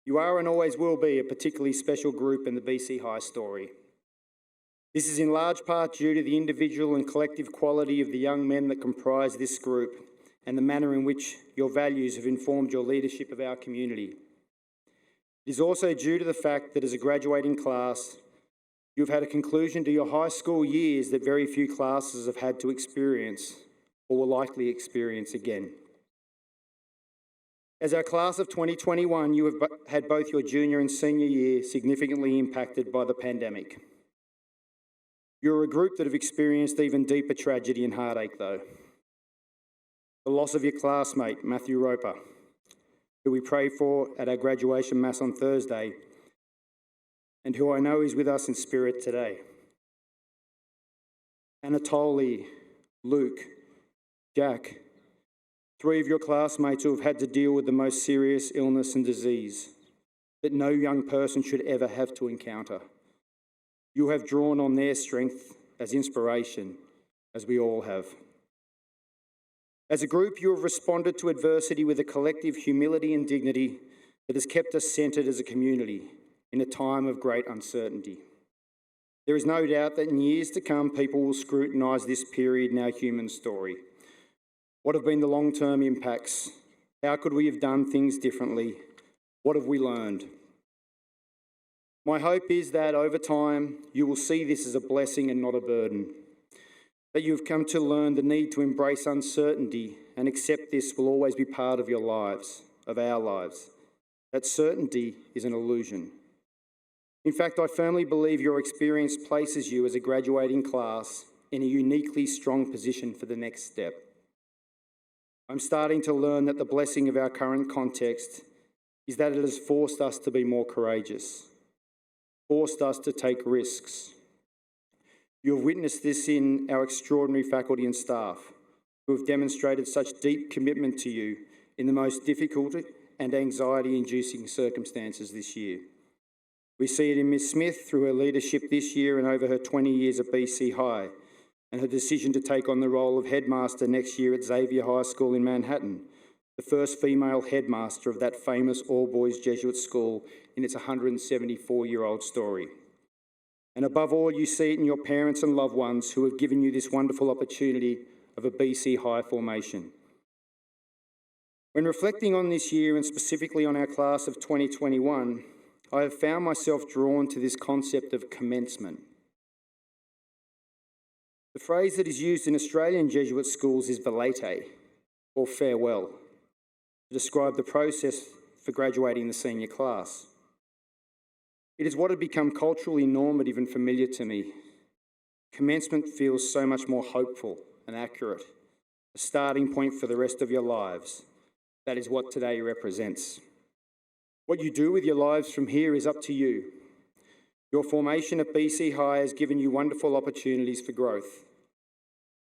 You are and always will be a particularly special group in the BC High story. This is in large part due to the individual and collective quality of the young men that comprise this group and the manner in which your values have informed your leadership of our community. It is also due to the fact that as a graduating class, you've had a conclusion to your high school years that very few classes have had to experience or will likely experience again. As our class of 2021, you have had both your junior and senior year significantly impacted by the pandemic. You're a group that have experienced even deeper tragedy and heartache though. The loss of your classmate, Matthew Roper, who we pray for at our graduation mass on Thursday, and who I know is with us in spirit today. Anatoly, Luke, Jack, 3 of your classmates who have had to deal with the most serious illness and disease that no young person should ever have to encounter. You have drawn on their strength as inspiration, as we all have. As a group, you have responded to adversity with a collective humility and dignity that has kept us centred as a community in a time of great uncertainty. There is no doubt that in years to come, people will scrutinise this period in our human story. What have been the long-term impacts? How could we have done things differently? What have we learned? My hope is that over time, you will see this as a blessing and not a burden. That you have come to learn the need to embrace uncertainty and accept this will always be part of your lives, of our lives. That certainty is an illusion. In fact, I firmly believe your experience places you as a graduating class in a uniquely strong position for the next step. I'm starting to learn that the blessing of our current context is that it has forced us to be more courageous, forced us to take risks. You have witnessed this in our extraordinary faculty and staff, who have demonstrated such deep commitment to you in the most difficult and anxiety-inducing circumstances this year. We see it in Ms. Smith through her leadership this year and over her 20 years at BC High, and her decision to take on the role of headmaster next year at Xavier High School in Manhattan, the first female headmaster of that famous all-boys Jesuit school in its 174-year-old story. And above all, you see it in your parents and loved ones who have given you this wonderful opportunity of a BC High formation. When reflecting on this year and specifically on our class of 2021, I have found myself drawn to this concept of commencement. The phrase that is used in Australian Jesuit schools is velete, or farewell, to describe the process for graduating the senior class. It is what had become culturally normative and familiar to me. Commencement feels so much more hopeful and accurate, a starting point for the rest of your lives. That is what today represents. What you do with your lives from here is up to you. Your formation at BC High has given you wonderful opportunities for growth.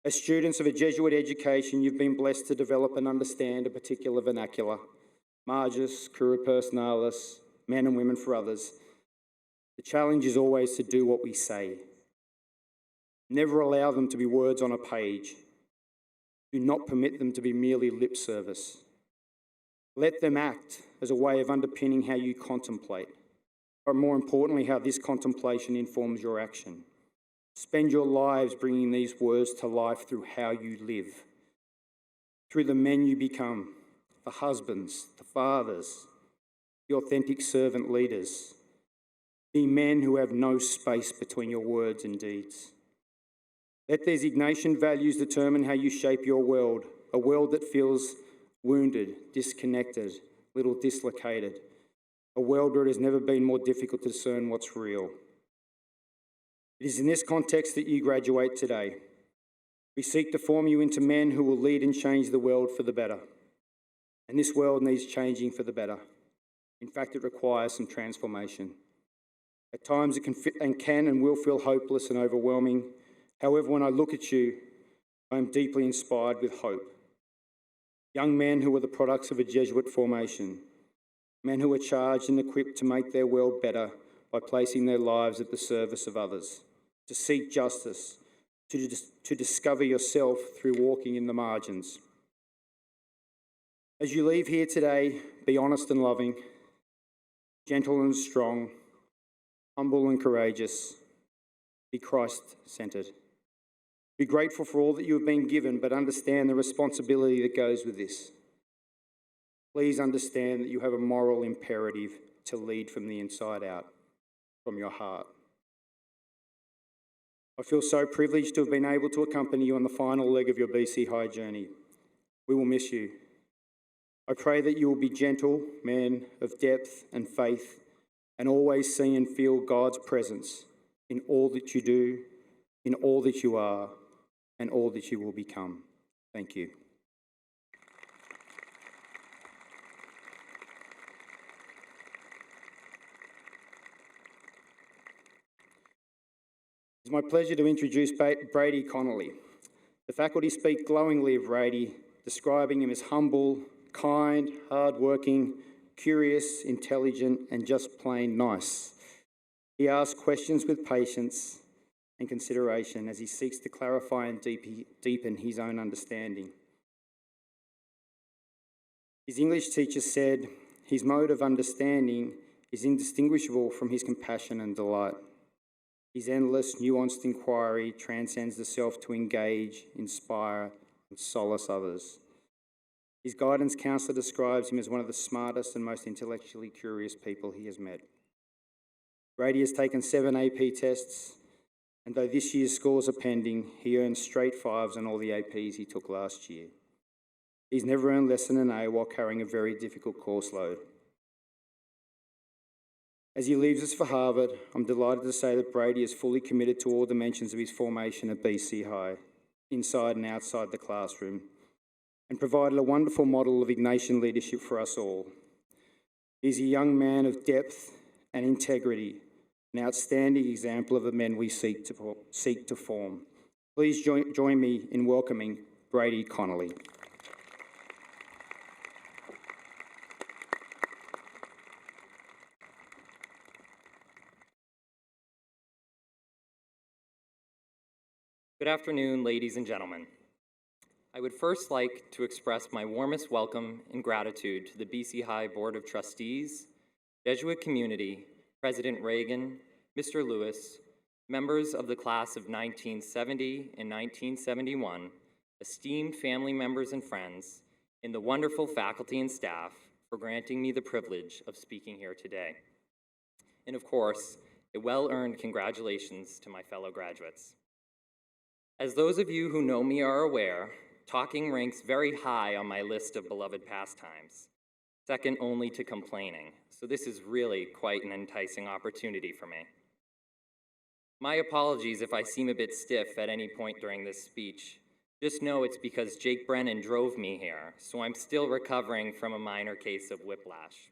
As students of a Jesuit education, you've been blessed to develop and understand a particular vernacular, Margus, Cura Personalis, men and women for others. The challenge is always to do what we say. Never allow them to be words on a page. Do not permit them to be merely lip service. Let them act as a way of underpinning how you contemplate, but more importantly, how this contemplation informs your action. Spend your lives bringing these words to life through how you live, through the men you become, the husbands, the fathers, the authentic servant leaders. Be men who have no space between your words and deeds. Let these Ignatian values determine how you shape your world, a world that feels wounded, disconnected, a little dislocated, a world where it has never been more difficult to discern what's real. It is in this context that you graduate today. We seek to form you into men who will lead and change the world for the better. And this world needs changing for the better. In fact, it requires some transformation. At times it can and will feel hopeless and overwhelming. However, when I look at you, I am deeply inspired with hope. Young men who are the products of a Jesuit formation, men who are charged and equipped to make their world better by placing their lives at the service of others, to seek justice, to discover yourself through walking in the margins. As you leave here today, be honest and loving, gentle and strong, humble and courageous, be Christ-centered. Be grateful for all that you have been given, but understand the responsibility that goes with this. Please understand that you have a moral imperative to lead from the inside out, from your heart. I feel so privileged to have been able to accompany you on the final leg of your BC High journey. We will miss you. I pray that you will be gentle men of depth and faith, and always see and feel God's presence in all that you do, in all that you are, and all that you will become. Thank you. It's my pleasure to introduce Brady Connolly. The faculty speak glowingly of Brady, describing him as humble, kind, hard-working, curious, intelligent, and just plain nice. He asks questions with patience and consideration as he seeks to clarify and deepen his own understanding. His English teacher said his mode of understanding is indistinguishable from his compassion and delight. His endless, nuanced inquiry transcends the self to engage, inspire, and solace others. His guidance counsellor describes him as one of the smartest and most intellectually curious people he has met. Brady has taken 7 AP tests, and though this year's scores are pending, he earned straight 5s on all the APs he took last year. He's never earned less than an A while carrying a very difficult course load. As he leaves us for Harvard, I'm delighted to say that Brady is fully committed to all dimensions of his formation at BC High, inside and outside the classroom, and provided a wonderful model of Ignatian leadership for us all. He's a young man of depth and integrity, an outstanding example of the men we seek to form. Please join me in welcoming Brady Connolly. Good afternoon, ladies and gentlemen. I would first like to express my warmest welcome and gratitude to the BC High Board of Trustees, Jesuit community, President Reagan, Mr. Lewis, members of the class of 1970 and 1971, esteemed family members and friends, and the wonderful faculty and staff for granting me the privilege of speaking here today. And of course, a well-earned congratulations to my fellow graduates. As those of you who know me are aware, talking ranks very high on my list of beloved pastimes, second only to complaining, so this is really quite an enticing opportunity for me. My apologies if I seem a bit stiff at any point during this speech. Just know it's because Jake Brennan drove me here, so I'm still recovering from a minor case of whiplash.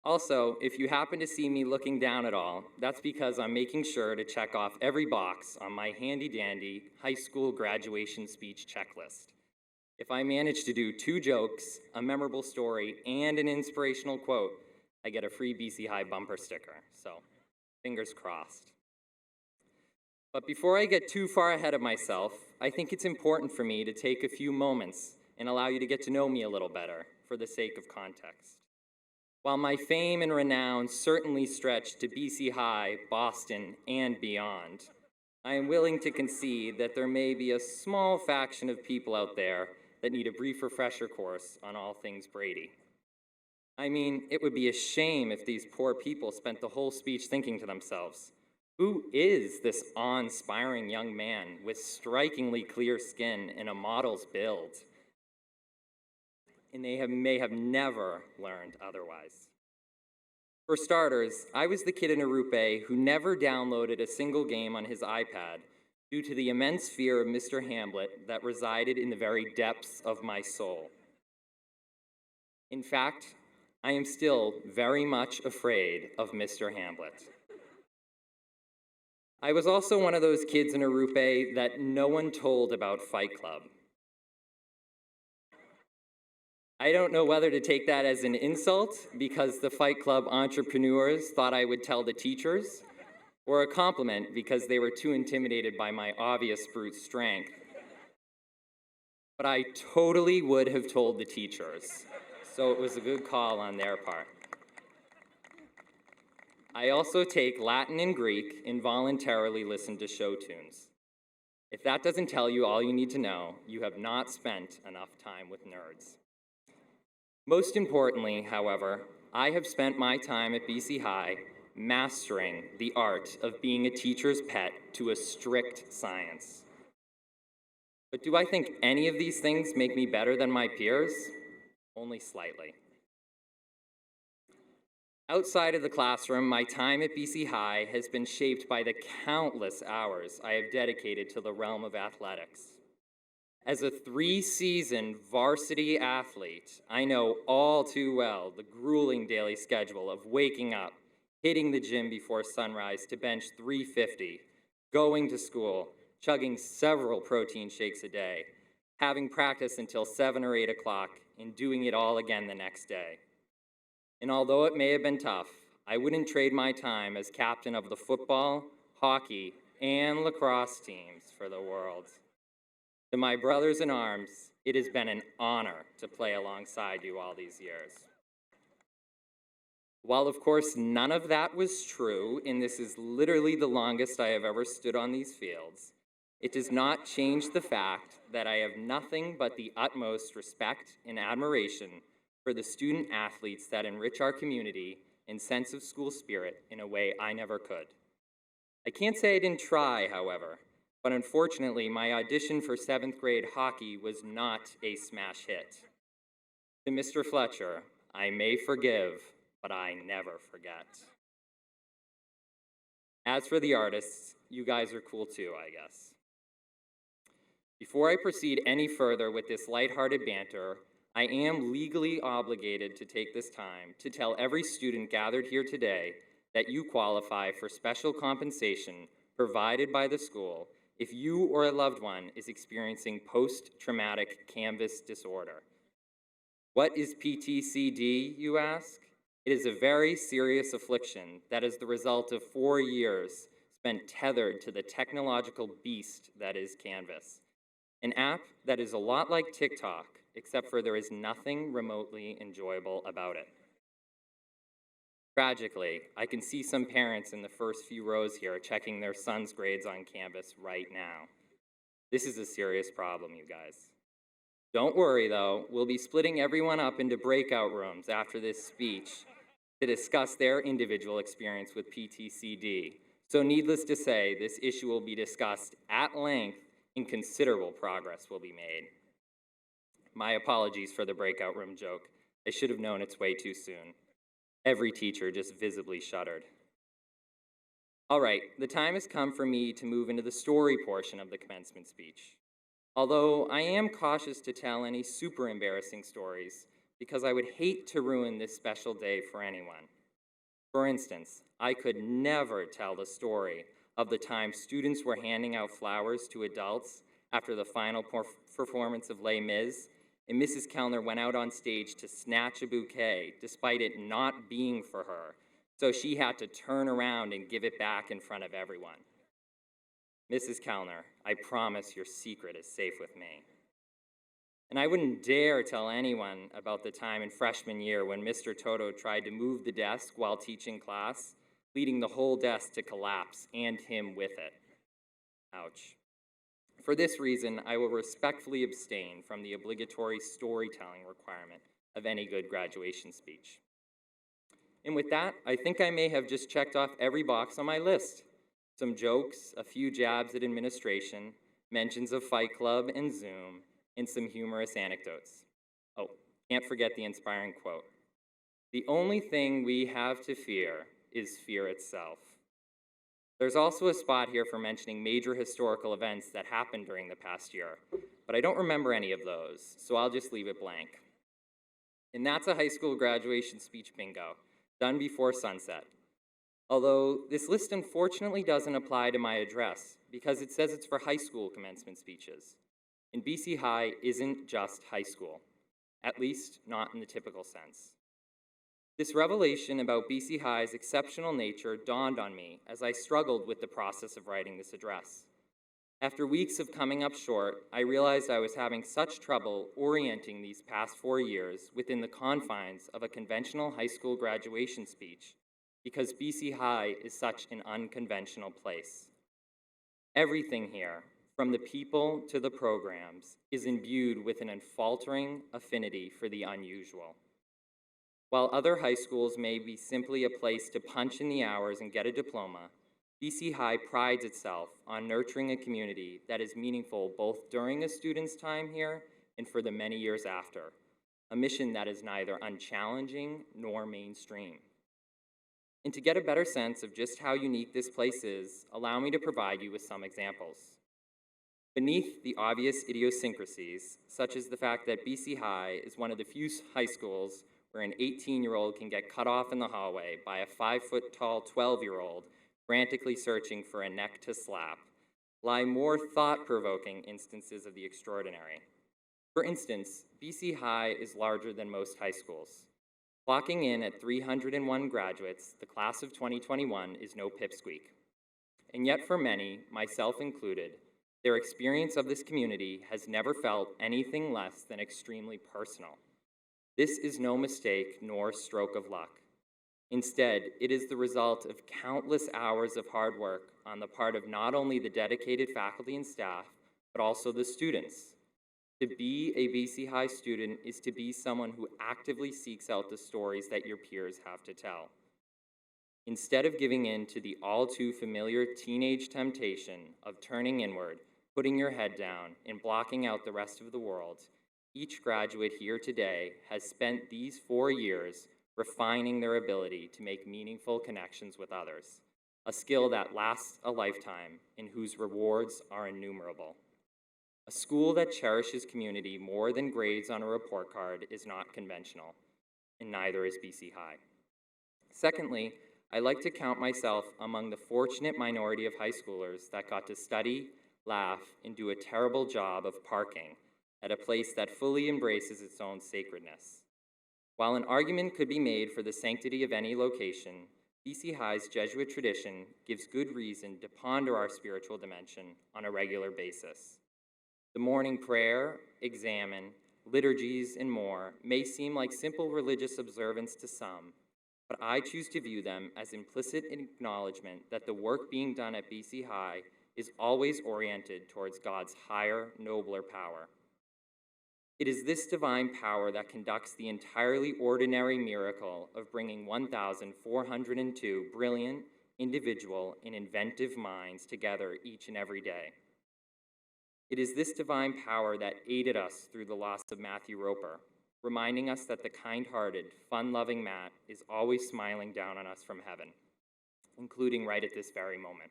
Also, if you happen to see me looking down at all, that's because I'm making sure to check off every box on my handy-dandy high school graduation speech checklist. If I manage to do 2 jokes, a memorable story, and an inspirational quote, I get a free BC High bumper sticker, so fingers crossed. But before I get too far ahead of myself, I think it's important for me to take a few moments and allow you to get to know me a little better for the sake of context. While my fame and renown certainly stretch to BC High, Boston, and beyond, I am willing to concede that there may be a small faction of people out there that need a brief refresher course on all things Brady. I mean, it would be a shame if these poor people spent the whole speech thinking to themselves, who is this awe-inspiring young man with strikingly clear skin and a model's build? And they may have never learned otherwise. For starters, I was the kid in Arupe who never downloaded a single game on his iPad due to the immense fear of Mr. Hamlet that resided in the very depths of my soul. In fact, I am still very much afraid of Mr. Hamlet. I was also one of those kids in Arupe that no one told about Fight Club. I don't know whether to take that as an insult because the Fight Club entrepreneurs thought I would tell the teachers, or a compliment because they were too intimidated by my obvious brute strength. But I totally would have told the teachers, so it was a good call on their part. I also take Latin and Greek and voluntarily listen to show tunes. If that doesn't tell you all you need to know, you have not spent enough time with nerds. Most importantly, however, I have spent my time at BC High mastering the art of being a teacher's pet to a strict science. But do I think any of these things make me better than my peers? Only slightly. Outside of the classroom, my time at BC High has been shaped by the countless hours I have dedicated to the realm of athletics. As a 3-season varsity athlete, I know all too well the grueling daily schedule of waking up, hitting the gym before sunrise to bench 350, going to school, chugging several protein shakes a day, having practice until 7 or 8 o'clock, and doing it all again the next day. And although it may have been tough, I wouldn't trade my time as captain of the football, hockey, and lacrosse teams for the world. To my brothers in arms, it has been an honor to play alongside you all these years. While of course none of that was true, and this is literally the longest I have ever stood on these fields, it does not change the fact that I have nothing but the utmost respect and admiration for the student athletes that enrich our community and sense of school spirit in a way I never could. I can't say I didn't try, however, but unfortunately my audition for 7th grade hockey was not a smash hit. To Mr. Fletcher, I may forgive, but I never forget. As for the artists, you guys are cool too, I guess. Before I proceed any further with this lighthearted banter, I am legally obligated to take this time to tell every student gathered here today that you qualify for special compensation provided by the school if you or a loved one is experiencing post-traumatic canvas disorder. What is PTCD, you ask? It is a very serious affliction that is the result of 4 years spent tethered to the technological beast that is Canvas, an app that is a lot like TikTok, except for there is nothing remotely enjoyable about it. Tragically, I can see some parents in the first few rows here checking their son's grades on Canvas right now. This is a serious problem, you guys. Don't worry though, we'll be splitting everyone up into breakout rooms after this speech to discuss their individual experience with PTCD. So needless to say, this issue will be discussed at length and considerable progress will be made. My apologies for the breakout room joke. I should have known it's way too soon. Every teacher just visibly shuddered. All right, the time has come for me to move into the story portion of the commencement speech. Although I am cautious to tell any super embarrassing stories because I would hate to ruin this special day for anyone. For instance, I could never tell the story of the time students were handing out flowers to adults after the final performance of Les Mis, and Mrs. Kellner went out on stage to snatch a bouquet despite it not being for her, so she had to turn around and give it back in front of everyone. Mrs. Kellner, I promise your secret is safe with me. And I wouldn't dare tell anyone about the time in freshman year when Mr. Toto tried to move the desk while teaching class, leading the whole desk to collapse and him with it. Ouch. For this reason, I will respectfully abstain from the obligatory storytelling requirement of any good graduation speech. And with that, I think I may have just checked off every box on my list. Some jokes, a few jabs at administration, mentions of Fight Club and Zoom, and some humorous anecdotes. Oh, can't forget the inspiring quote. The only thing we have to fear is fear itself. There's also a spot here for mentioning major historical events that happened during the past year, but I don't remember any of those, so I'll just leave it blank. And that's a high school graduation speech bingo, done before sunset. Although this list unfortunately doesn't apply to my address because it says it's for high school commencement speeches. And BC High isn't just high school, at least not in the typical sense. This revelation about BC High's exceptional nature dawned on me as I struggled with the process of writing this address. After weeks of coming up short, I realized I was having such trouble orienting these past 4 years within the confines of a conventional high school graduation speech because BC High is such an unconventional place. Everything here, from the people to the programs, is imbued with an unfaltering affinity for the unusual. While other high schools may be simply a place to punch in the hours and get a diploma, BC High prides itself on nurturing a community that is meaningful both during a student's time here and for the many years after, a mission that is neither unchallenging nor mainstream. And to get a better sense of just how unique this place is, allow me to provide you with some examples. Beneath the obvious idiosyncrasies, such as the fact that BC High is one of the few high schools where an 18-year-old can get cut off in the hallway by a 5-foot-tall 12-year-old frantically searching for a neck to slap, lie more thought-provoking instances of the extraordinary. For instance, BC High is larger than most high schools. Clocking in at 301 graduates, the class of 2021 is no pipsqueak. And yet for many, myself included, their experience of this community has never felt anything less than extremely personal. This is no mistake nor stroke of luck. Instead, it is the result of countless hours of hard work on the part of not only the dedicated faculty and staff, but also the students. To be a BC High student is to be someone who actively seeks out the stories that your peers have to tell. Instead of giving in to the all too familiar teenage temptation of turning inward, putting your head down, and blocking out the rest of the world, each graduate here today has spent these 4 years refining their ability to make meaningful connections with others, a skill that lasts a lifetime and whose rewards are innumerable. A school that cherishes community more than grades on a report card is not conventional, and neither is BC High. Secondly, I like to count myself among the fortunate minority of high schoolers that got to study, laugh, and do a terrible job of parking at a place that fully embraces its own sacredness. While an argument could be made for the sanctity of any location, BC High's Jesuit tradition gives good reason to ponder our spiritual dimension on a regular basis. The morning prayer, examen, liturgies, and more may seem like simple religious observance to some, but I choose to view them as implicit acknowledgement that the work being done at BC High is always oriented towards God's higher, nobler power. It is this divine power that conducts the entirely ordinary miracle of bringing 1,402 brilliant, individual, and inventive minds together each and every day. It is this divine power that aided us through the loss of Matthew Roper, reminding us that the kind-hearted, fun-loving Matt is always smiling down on us from heaven, including right at this very moment.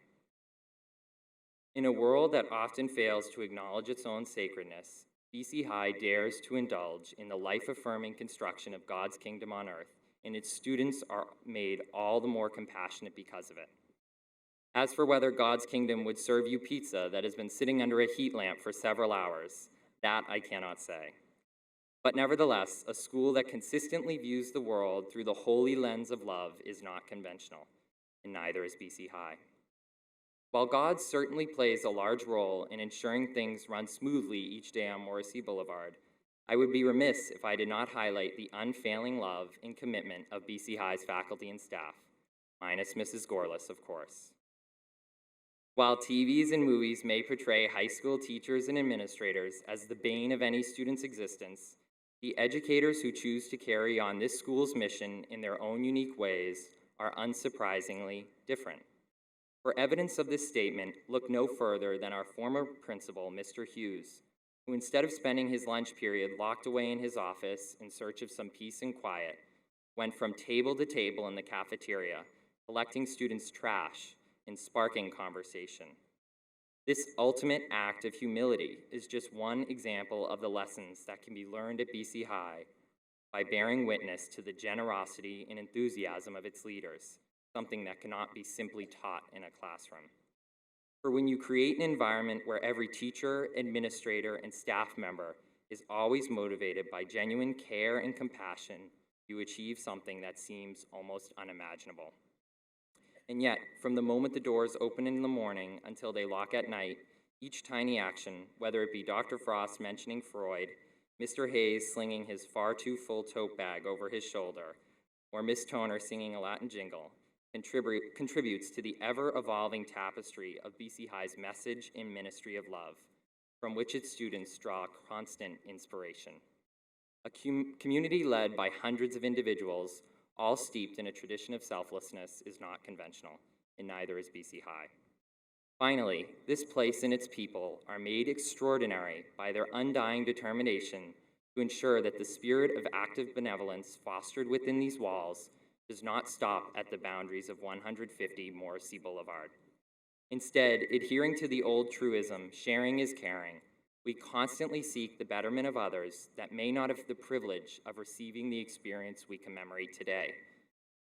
In a world that often fails to acknowledge its own sacredness, BC High dares to indulge in the life-affirming construction of God's kingdom on earth, and its students are made all the more compassionate because of it. As for whether God's kingdom would serve you pizza that has been sitting under a heat lamp for several hours, that I cannot say. But nevertheless, a school that consistently views the world through the holy lens of love is not conventional, and neither is BC High. While God certainly plays a large role in ensuring things run smoothly each day on Morrissey Boulevard, I would be remiss if I did not highlight the unfailing love and commitment of BC High's faculty and staff, minus Mrs. Gorliss, of course. While TVs and movies may portray high school teachers and administrators as the bane of any student's existence, the educators who choose to carry on this school's mission in their own unique ways are unsurprisingly different. For evidence of this statement, look no further than our former principal, Mr. Hughes, who instead of spending his lunch period locked away in his office in search of some peace and quiet, went from table to table in the cafeteria, collecting students' trash and sparking conversation. This ultimate act of humility is just one example of the lessons that can be learned at BC High by bearing witness to the generosity and enthusiasm of its leaders, something that cannot be simply taught in a classroom. For when you create an environment where every teacher, administrator, and staff member is always motivated by genuine care and compassion, you achieve something that seems almost unimaginable. And yet, from the moment the doors open in the morning until they lock at night, each tiny action, whether it be Dr. Frost mentioning Freud, Mr. Hayes slinging his far too full tote bag over his shoulder, or Miss Toner singing a Latin jingle, contributes to the ever-evolving tapestry of BC High's message and ministry of love, from which its students draw constant inspiration. A community led by hundreds of individuals, all steeped in a tradition of selflessness, is not conventional, and neither is BC High. Finally, this place and its people are made extraordinary by their undying determination to ensure that the spirit of active benevolence fostered within these walls does not stop at the boundaries of 150 Morrissey Boulevard. Instead, adhering to the old truism, sharing is caring, we constantly seek the betterment of others that may not have the privilege of receiving the experience we commemorate today.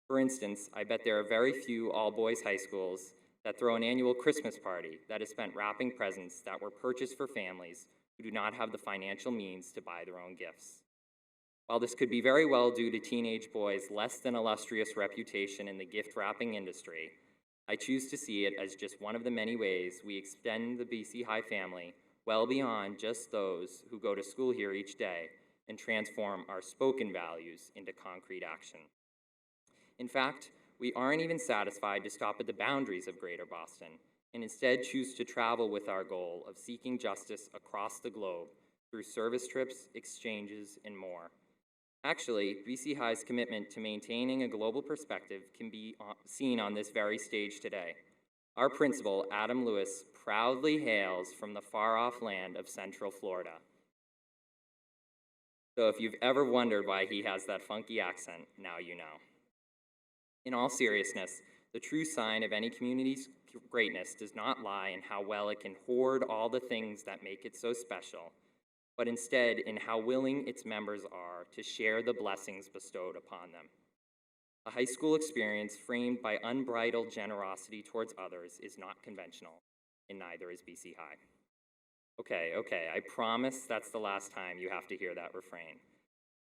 For instance, I bet there are very few all-boys high schools that throw an annual Christmas party that is spent wrapping presents that were purchased for families who do not have the financial means to buy their own gifts. While this could be very well due to teenage boys' less than illustrious reputation in the gift-wrapping industry, I choose to see it as just one of the many ways we extend the BC High family well beyond just those who go to school here each day and transform our spoken values into concrete action. In fact, we aren't even satisfied to stop at the boundaries of Greater Boston, and instead choose to travel with our goal of seeking justice across the globe through service trips, exchanges, and more. Actually, BC High's commitment to maintaining a global perspective can be seen on this very stage today. Our principal, Adam Lewis, proudly hails from the far-off land of Central Florida. So if you've ever wondered why he has that funky accent, now you know. In all seriousness, the true sign of any community's greatness does not lie in how well it can hoard all the things that make it so special, but instead in how willing its members are to share the blessings bestowed upon them. A high school experience framed by unbridled generosity towards others is not conventional, and neither is BC High. Okay, I promise that's the last time you have to hear that refrain.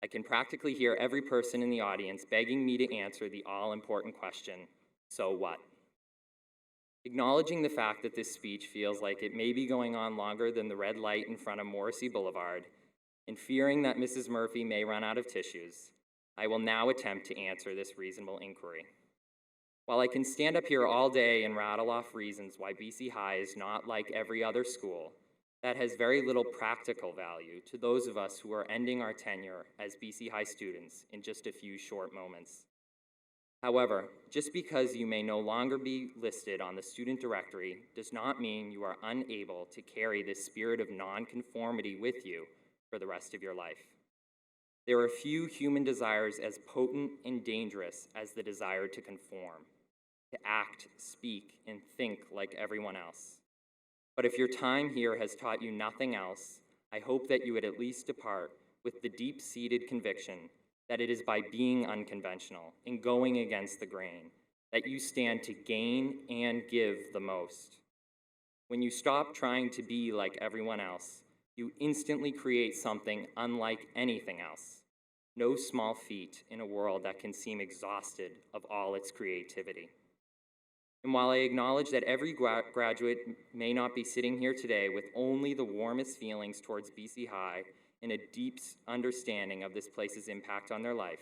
I can practically hear every person in the audience begging me to answer the all-important question, so what? Acknowledging the fact that this speech feels like it may be going on longer than the red light in front of Morrissey Boulevard, and fearing that Mrs. Murphy may run out of tissues, I will now attempt to answer this reasonable inquiry. While I can stand up here all day and rattle off reasons why BC High is not like every other school, that has very little practical value to those of us who are ending our tenure as BC High students in just a few short moments. However, just because you may no longer be listed on the student directory does not mean you are unable to carry this spirit of nonconformity with you for the rest of your life. There are few human desires as potent and dangerous as the desire to conform, to act, speak, and think like everyone else. But if your time here has taught you nothing else, I hope that you would at least depart with the deep-seated conviction that it is by being unconventional and going against the grain that you stand to gain and give the most. When you stop trying to be like everyone else, you instantly create something unlike anything else. No small feat in a world that can seem exhausted of all its creativity. And while I acknowledge that every graduate may not be sitting here today with only the warmest feelings towards BC High and a deep understanding of this place's impact on their life,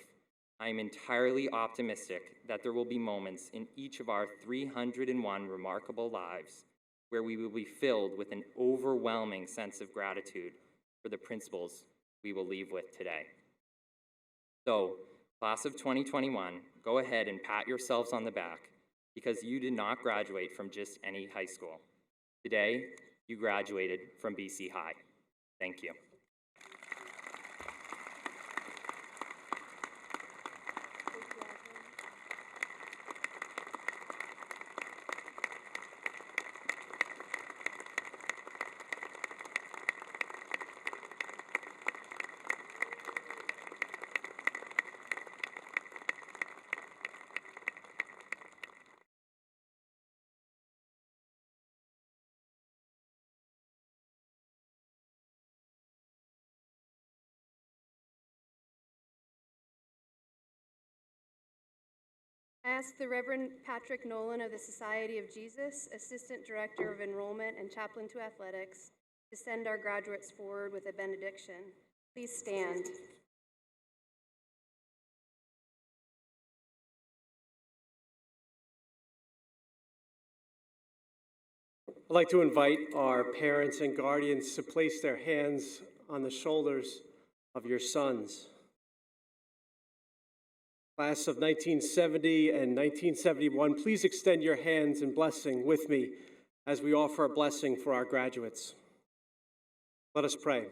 I am entirely optimistic that there will be moments in each of our 301 remarkable lives where we will be filled with an overwhelming sense of gratitude for the principles we will leave with today. So, class of 2021, go ahead and pat yourselves on the back, because you did not graduate from just any high school. Today, you graduated from BC High. Thank you. I ask the Reverend Patrick Nolan of the Society of Jesus, Assistant Director of Enrollment and Chaplain to Athletics, to send our graduates forward with a benediction. Please stand. I'd like to invite our parents and guardians to place their hands on the shoulders of your sons. Class of 1970 and 1971, please extend your hands in blessing with me as we offer a blessing for our graduates. Let us pray.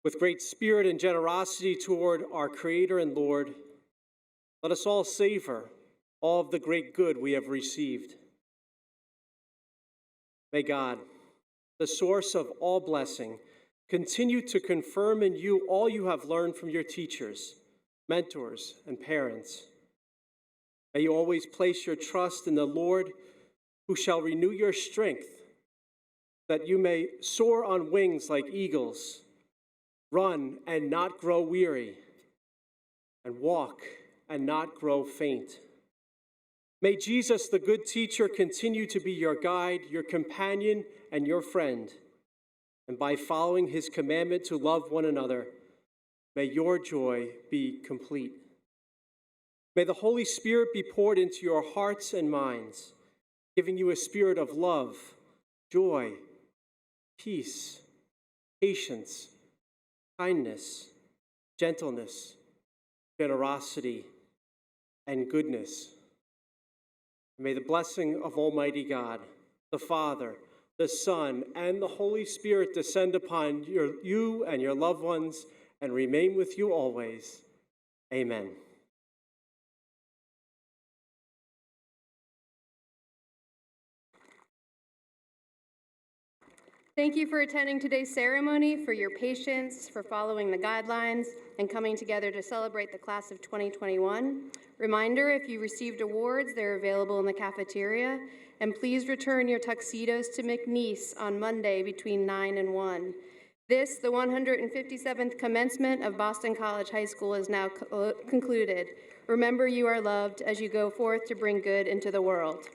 With great spirit and generosity toward our Creator and Lord, let us all savor all of the great good we have received. May God, the source of all blessing, continue to confirm in you all you have learned from your teachers, mentors, and parents. May you always place your trust in the Lord, who shall renew your strength, that you may soar on wings like eagles, run and not grow weary, and walk and not grow faint. May Jesus, the good teacher, continue to be your guide, your companion, and your friend. And by following his commandment to love one another, may your joy be complete. May the Holy Spirit be poured into your hearts and minds, giving you a spirit of love, joy, peace, patience, kindness, gentleness, generosity, and goodness. May the blessing of Almighty God, the Father, the Son, and the Holy Spirit descend upon you and your loved ones and remain with you always. Amen. Thank you for attending today's ceremony, for your patience, for following the guidelines, and coming together to celebrate the class of 2021. Reminder, if you received awards, they're available in the cafeteria. And please return your tuxedos to McNeese on Monday between 9 and 1. This, the 157th commencement of Boston College High School, is now concluded. Remember, you are loved as you go forth to bring good into the world.